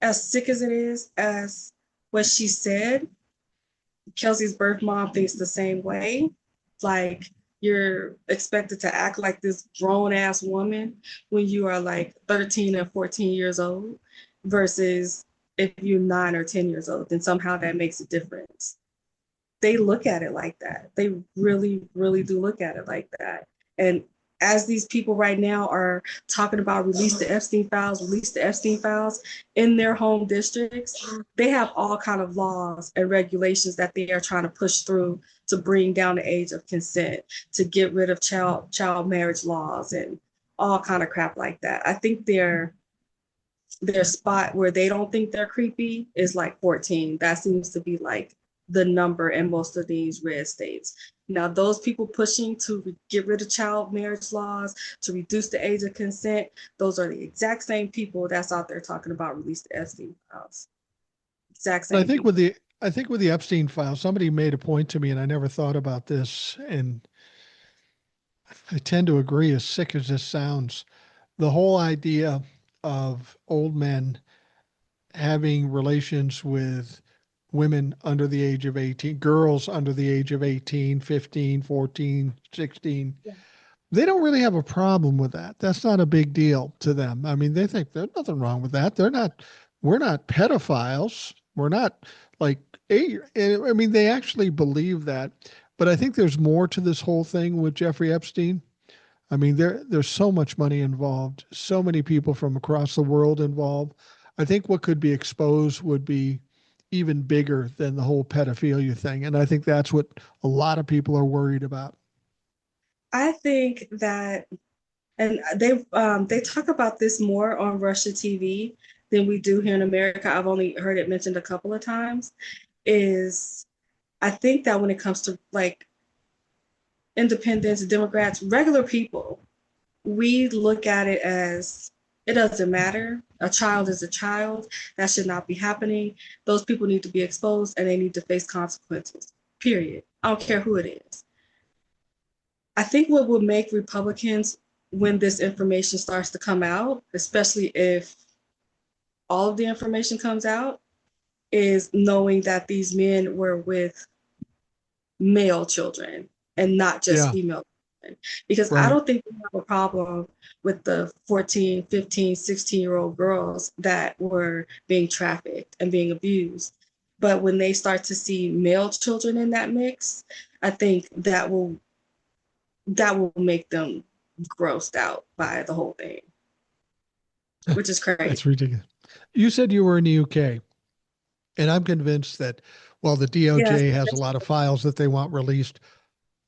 as sick as it is, as what she said. Kelsey's birth mom thinks the same way. Like you're expected to act like this grown ass woman when you are like 13 and 14 years old versus if you're 9 or 10 years old, then somehow that makes a difference. They look at it like that. They really, really do look at it like that. And as these people right now are talking about release the Epstein files in their home districts, they have all kind of laws and regulations that they are trying to push through to bring down the age of consent, to get rid of child marriage laws and all kind of crap like that. I think their spot where they don't think they're creepy is like 14. That seems to be like the number in most of these red states. Now, those people pushing to get rid of child marriage laws, to reduce the age of consent, those are the exact same people that's out there talking about release the Epstein files. Exact But same people. I think with the Epstein file, somebody made a point to me, and I never thought about this, and I tend to agree. As sick as this sounds, the whole idea of old men having relations with women under the age of 18, girls under the age of 18, 15, 14, 16, Yeah. they don't really have a problem with that. That's not a big deal to them. I mean, they think there's nothing wrong with that. We're not pedophiles. We're not like, I mean, they actually believe that. But I think there's more to this whole thing with Jeffrey Epstein. I mean, there's so much money involved, so many people from across the world involved. I think what could be exposed would be even bigger than the whole pedophilia thing. And I think that's what a lot of people are worried about. I think that, and they talk about this more on Russia TV than we do here in America. I've only heard it mentioned a couple of times. Is I think that when it comes to like independents, Democrats, regular people, we look at it as it doesn't matter. A child is a child. That should not be happening. Those people need to be exposed and they need to face consequences. Period. I don't care who it is. I think what will make Republicans, when this information starts to come out, especially if all of the information comes out, is knowing that these men were with male children and not just Yeah, female children. Because I right. don't think we have a problem with the 14, 15, 16-year-old girls that were being trafficked and being abused. But when they start to see male children in that mix, I think that will make them grossed out by the whole thing, which is crazy. That's ridiculous. You said you were in the UK, and I'm convinced that while the Yes. DOJ has a lot of files that they want released,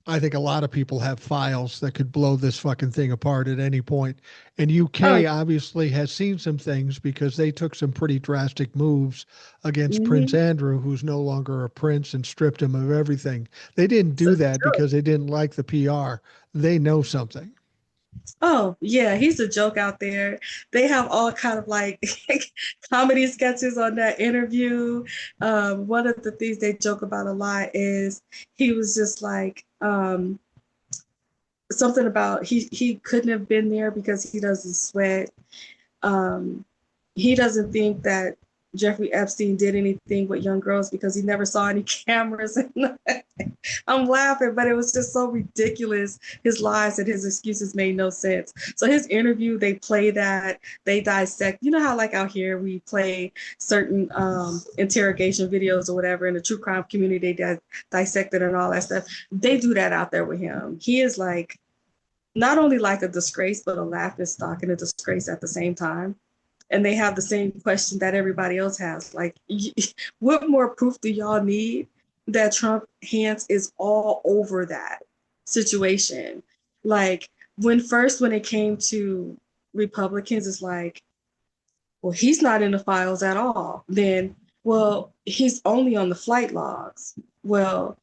I think a lot of people have files that could blow this fucking thing apart at any point. And Oh, UK obviously has seen some things because they took some pretty drastic moves against Prince mm-hmm. Andrew, who's no longer a prince, and stripped him of everything. They didn't So, do that because they didn't like the PR. They know something. oh yeah, he's a joke out there. They have all kind of like comedy sketches on that interview. One of the things they joke about a lot is he was just like something about he couldn't have been there because he doesn't sweat. Um, he doesn't think that Jeffrey Epstein did anything with young girls because he never saw any cameras. I'm laughing, but it was just so ridiculous. His lies and his excuses made no sense. So his interview, they play that, they dissect. You know how like out here we play certain interrogation videos or whatever in the true crime community, they dissect it and all that stuff. They do that out there with him. He is like not only like a disgrace, but a laughing stock and a disgrace at the same time. And they have the same question that everybody else has. Like, what more proof do y'all need that Trump hands is all over that situation? Like, when it came to Republicans, it's like Well, he's not in the files at all. Then, well, he's only on the flight logs. Well,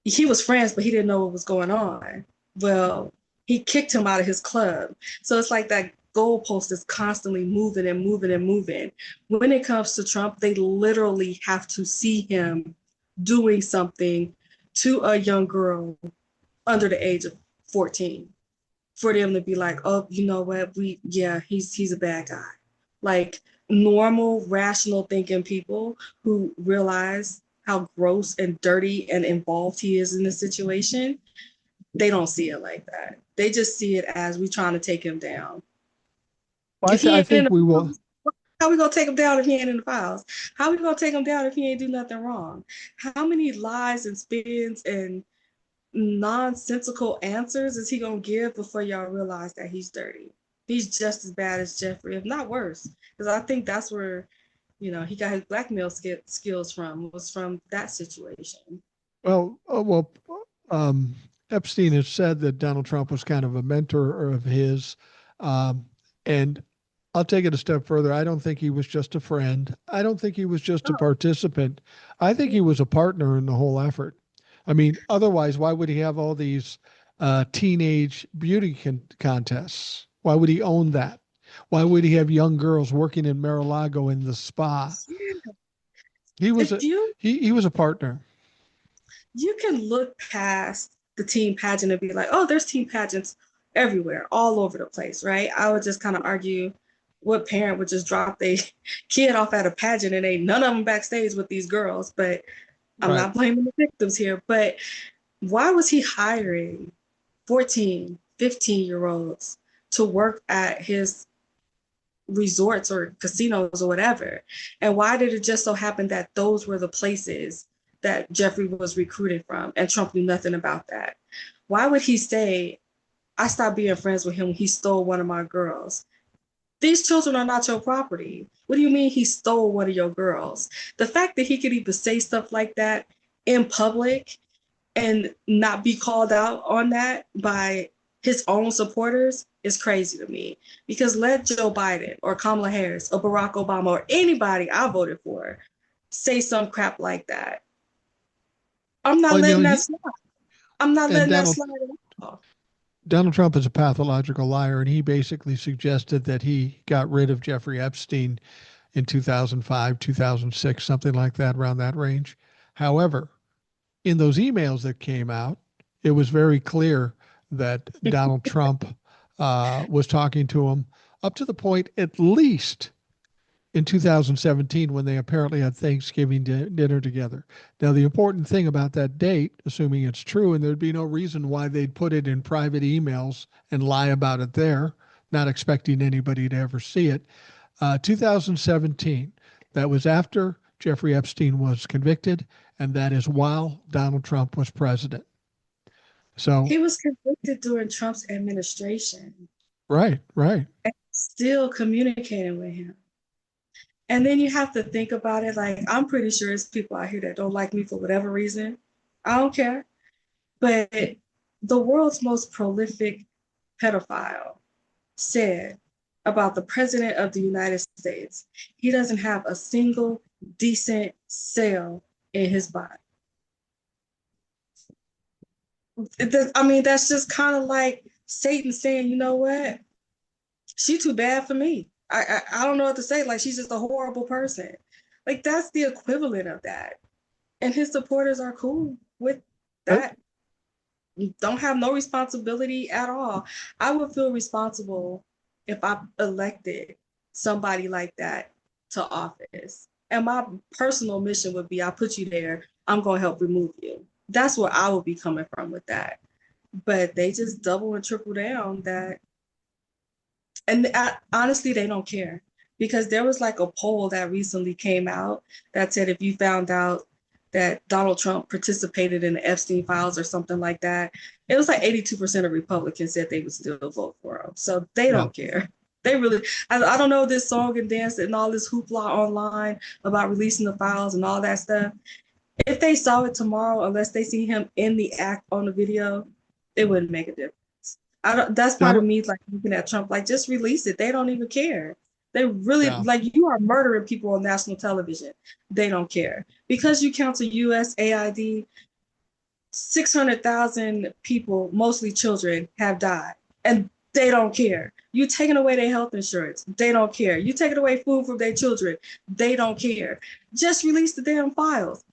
he was friends, but he didn't know what was going on. Well, he kicked him out of his club. So it's like that goalpost is constantly moving and moving and moving. When it comes to Trump, they literally have to see him doing something to a young girl under the age of 14 for them to be like, oh, you know what? He's a bad guy. Like normal, rational thinking people who realize how gross and dirty and involved he is in the situation, they don't see it like that. They just see it as we trying to take him down. Well, If he I ain't in think the we will. files, how we gonna take him down if he ain't in the files? How we gonna take him down if he ain't do nothing wrong? How many lies and spins and nonsensical answers is he gonna give before y'all realize that he's dirty? He's just as bad as Jeffrey, if not worse. Because I think that's where, he got his blackmail skills from, was from that situation. Well, Epstein has said that Donald Trump was kind of a mentor of his. Um, and I'll take it a step further. I don't think he was just a friend. I don't think he was just a Oh, participant. I think he was a partner in the whole effort. I mean, otherwise, why would he have all these teenage beauty contests? Why would he own that? Why would he have young girls working in Mar-a-Lago in the spa? yeah. He was If a you he was a partner. you can look past the team pageant and be like, oh, there's team pageants everywhere, all over the place, right? I would just kind of argue what parent would just drop their kid off at a pageant and ain't none of them backstage with these girls. But I'm Right. not blaming the victims here. But why was he hiring 14, 15-year-olds to work at his resorts or casinos or whatever? And why did it just so happen that those were the places that Jeffrey was recruited from and Trump knew nothing about that? Why would he say, I stopped being friends with him when he stole one of my girls? These children are not your property. What do you mean he stole one of your girls? The fact that he could even say stuff like that in public and not be called out on that by his own supporters is crazy to me. Because let Joe Biden or Kamala Harris or Barack Obama or anybody I voted for say some crap like that. I'm not Well, letting that slide. I'm not and letting that slide at all. Donald Trump is a pathological liar, and he basically suggested that he got rid of Jeffrey Epstein in 2005, 2006, something like that, around that range. However, in those emails that came out, it was very clear that Donald Trump was talking to him up to the point, at least in 2017, when they apparently had Thanksgiving dinner together. Now, the important thing about that date, assuming it's true, and there'd be no reason why they'd put it in private emails and lie about it there, not expecting anybody to ever see it, 2017. That was after Jeffrey Epstein was convicted, and that is while Donald Trump was president. So, He was convicted during Trump's administration right, right. and still communicating with him. And then you have to think about it like, I'm pretty sure there's people out here that don't like me for whatever reason. I don't care. But the world's most prolific pedophile said about the president of the United States, he doesn't have a single decent cell in his body. I mean, that's just kind of like Satan saying, you know what? She's too bad for me. I don't know what to say. Like, she's just a horrible person. Like, that's the equivalent of that. And his supporters are cool with Uh, that. Don't have no responsibility at all. I would feel responsible if I elected somebody like that to office. And my personal mission would be, I put you there, I'm going to help remove you. That's where I would be coming from with that. But they just double and triple down that. And honestly, they don't care, because there was like a poll that recently came out that said if you found out that Donald Trump participated in the Epstein files or something like that, it was like 82% of Republicans said they would still vote for him. So they yeah. don't care. They really, I don't know, this song and dance and all this hoopla online about releasing the files and all that stuff. If they saw it tomorrow, unless they see him in the act on the video, it wouldn't make a difference. I don't, that's part of Donald, me like looking at Trump, like just release it. They don't even care. They really Yeah. like you are murdering people on national television. They don't care because you count to USAID. 600,000 people, mostly children, have died, and they don't care. You taking away their health insurance, they don't care. You taking away food from their children, they don't care. Just release the damn files.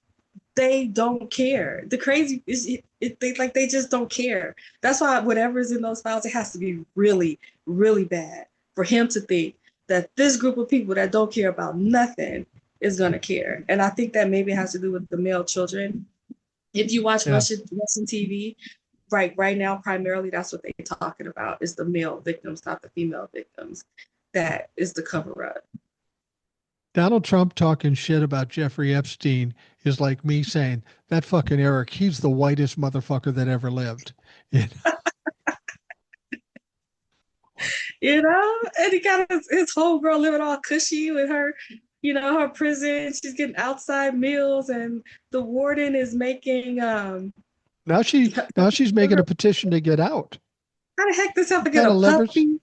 They don't care. The crazy is they just don't care. That's why whatever is in those files, it has to be really, really bad for him to think that this group of people that don't care about nothing is gonna care. And I think that maybe it has to do with the male children. If you watch Yeah. Russian TV, right now, primarily that's what they're talking about is the male victims, not the female victims. That is the cover up. Donald Trump talking shit about Jeffrey Epstein is like me saying that fucking Eric, he's the whitest motherfucker that ever lived. You know, and he got his whole girl living all cushy with her, her prison. She's getting outside meals, and the warden is making Now she's making a petition to get out. how the heck does have to What get kind a of leverage? puppy?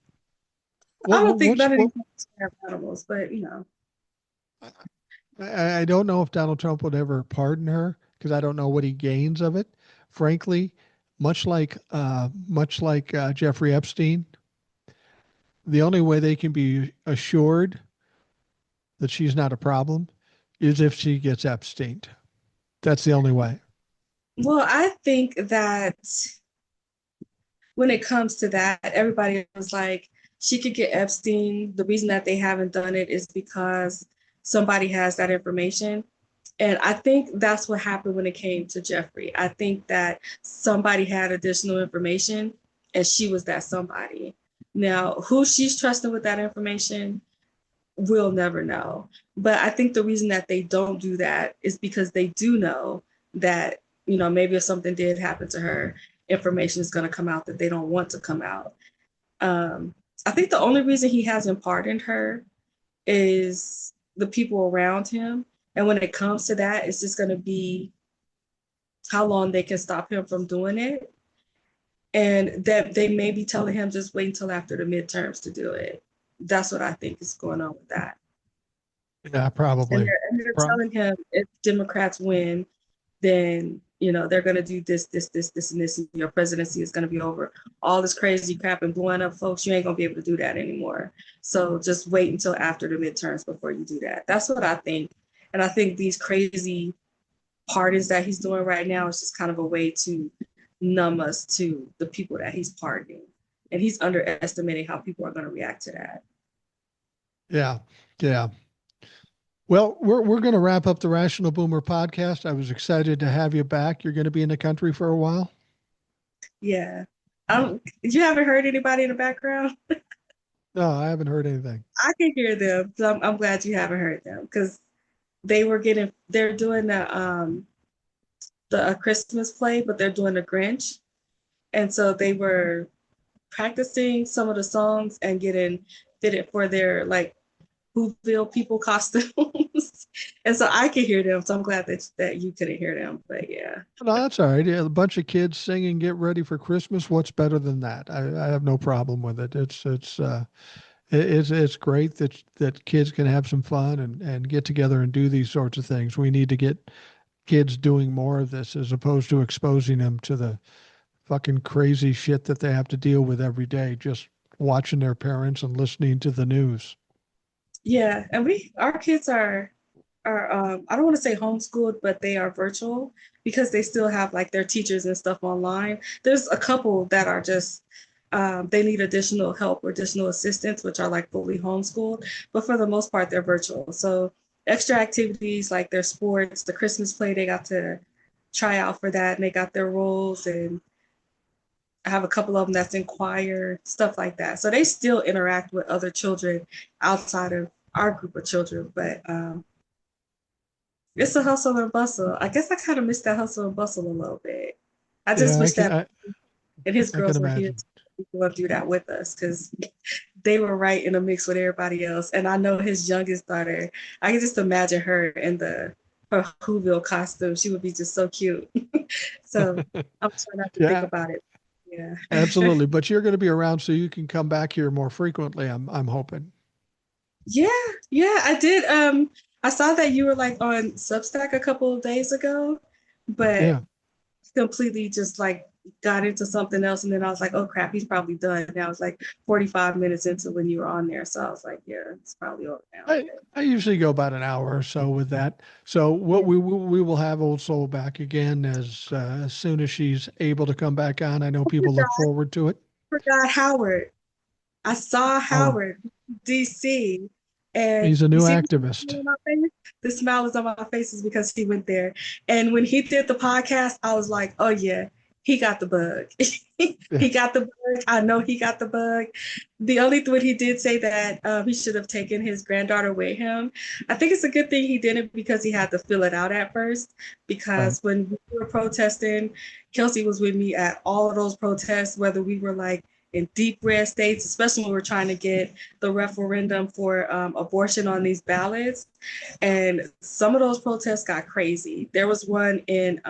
I What, don't what think what's none of what? these have animals, but I don't know if Donald Trump would ever pardon her because I don't know what he gains of it. Frankly, much like Jeffrey Epstein, the only way they can be assured that she's not a problem is if she gets Epstein. That's the only way. well, I think that when it comes to that, everybody was like, she could get Epstein. The reason that they haven't done it is because somebody has that information. And I think that's what happened when it came to Jeffrey. I think that somebody had additional information and she was that somebody. Now, who she's trusting with that information, we'll never know. But I think the reason that they don't do that is because they do know that, maybe if something did happen to her, information is going to come out that they don't want to come out. I think the only reason he hasn't pardoned her is the people around him. And when it comes to that, it's just going to be how long they can stop him from doing it. And that they may be telling him just wait until after the midterms to do it. That's what I think is going on with that. Yeah, And probably. they're Pro- telling him if Democrats win, then they're going to do this, and this, and your presidency is going to be over. All this crazy crap and blowing up folks, you ain't going to be able to do that anymore. So just wait until after the midterms before you do that. That's what I think. And I think these crazy pardons that he's doing right now is just kind of a way to numb us to the people that he's pardoning. And he's underestimating how people are going to react to that. yeah. Yeah. Well, we're going to wrap up the Rational Boomer podcast. I was excited to have you back. You're going to be in the country for a while. Yeah. You haven't heard anybody in the background? No, I haven't heard anything. I can hear them. So I'm glad you haven't heard them because they're doing the Christmas play, but they're doing the Grinch. And so they were practicing some of the songs and getting fitted for their like Whoville people costumes. And so I could hear them. So I'm glad that you couldn't hear them. But yeah. No, that's all right. Yeah, a bunch of kids singing "Get Ready for Christmas." What's better than that? I have no problem with it. It's great that kids can have some fun and get together and do these sorts of things. We need to get kids doing more of this as opposed to exposing them to the fucking crazy shit that they have to deal with every day, just watching their parents and listening to the news. Yeah. And our kids are I don't want to say homeschooled, but they are virtual because they still have like their teachers and stuff online. There's a couple that are just they need additional help or additional assistance, which are like fully homeschooled, but for the most part, they're virtual. So extra activities like their sports, the Christmas play, they got to try out for that and they got their roles. And I have a couple of them that's in choir, stuff like that. So they still interact with other children outside of our group of children, but it's a hustle and bustle. I guess I kind of miss that hustle and bustle a little bit. I just Yeah, wish that and his I can girls were here imagine. to go do that with us because they were right in the mix with everybody else. And I know his youngest daughter, I can just imagine her in her Whoville costume. She would be just so cute. So I'm trying not to think Yeah, about it. Yeah. absolutely. But you're going to be around so you can come back here more frequently. I'm hoping. Yeah, yeah, I did. I saw that you were like on Substack a couple of days ago, but Yeah. completely just like got into something else. And then I was like, oh crap, he's probably done. And I was like 45 minutes into when you were on there. So I was like, yeah, it's probably over now. I usually go about an hour or so with that. So what Yeah. we will have Old Soul back again as soon as she's able to come back on. I know I people look forward to it. forgot Howard. I saw Oh, Howard, DC, and he's a you new see activist. on my face? The smile is on my face is because he went there. And when he did the podcast, I was like, oh yeah, he got the bug. Yeah. He got the bug. I know he got the bug. The only thing he did say that he should have taken his granddaughter with him. I think it's a good thing he didn't because he had to fill it out at first. Right. Because when we were protesting, Kelsey was with me at all of those protests, whether we were like in deep red states, especially when we're trying to get the referendum for abortion on these ballots. And some of those protests got crazy. There was one in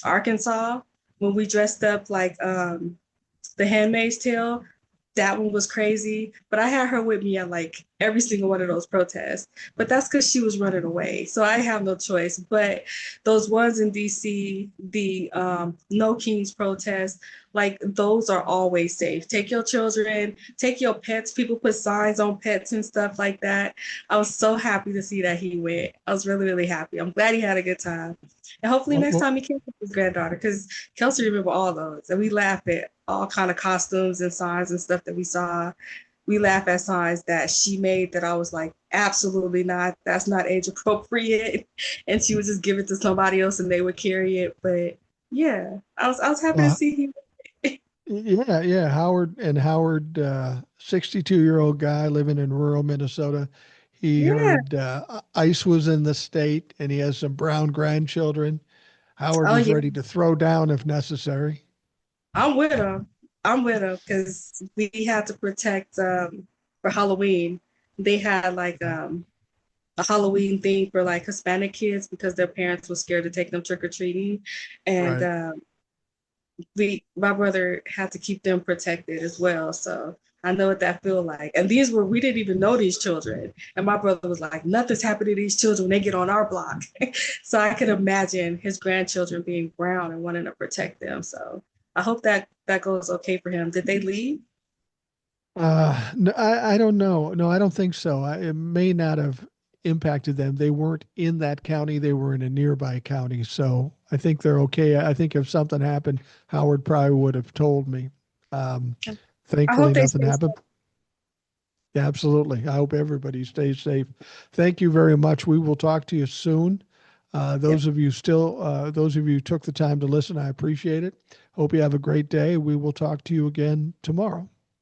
Arkansas when we dressed up like the Handmaid's Tale. That one was crazy, but I had her with me at like every single one of those protests. But that's because she was running away, so I have no choice. But those ones in DC, the No Kings protests, like those are always safe. Take your children, take your pets. People put signs on pets and stuff like that. I was so happy to see that he went. I was really, really happy. I'm glad he had a good time. And hopefully Well, next well, time he can with his granddaughter, because Kelsey remember all those. And we laughed at all kind of costumes and signs and stuff that we saw. We laugh at signs that she made that I was like, absolutely not. That's not age appropriate. And she would just give it to somebody else and they would carry it. But yeah, I was happy to well, see him. yeah, yeah. Howard, 62-year-old guy living in rural Minnesota. He Yeah. heard ICE was in the state and he has some brown grandchildren. Howard Oh was yeah. ready to throw down if necessary. I'm with him. I'm with him because we had to protect for Halloween. They had like Right. a Halloween thing for like Hispanic kids because their parents were scared to take them trick or treating, and Right. we my brother had to keep them protected as well. So I know what that feel like. And these were we didn't even know these children, and my brother was like, "Nothing's happening to these children when they get on our block." So I can imagine his grandchildren being brown and wanting to protect them. So I hope that that goes okay for him. Did they leave? No, I don't know. No, I don't think so. It may not have impacted them. They weren't in that county. They were in a nearby county. So I think they're okay. I think if something happened, Howard probably would have told me. Um, I hope Thankfully, they nothing stay happened. safe. Yeah, absolutely. I hope everybody stays safe. Thank you very much. We will talk to you soon. Yep. Those of you who took the time to listen, I appreciate it. Hope you have a great day. We will talk to you again tomorrow.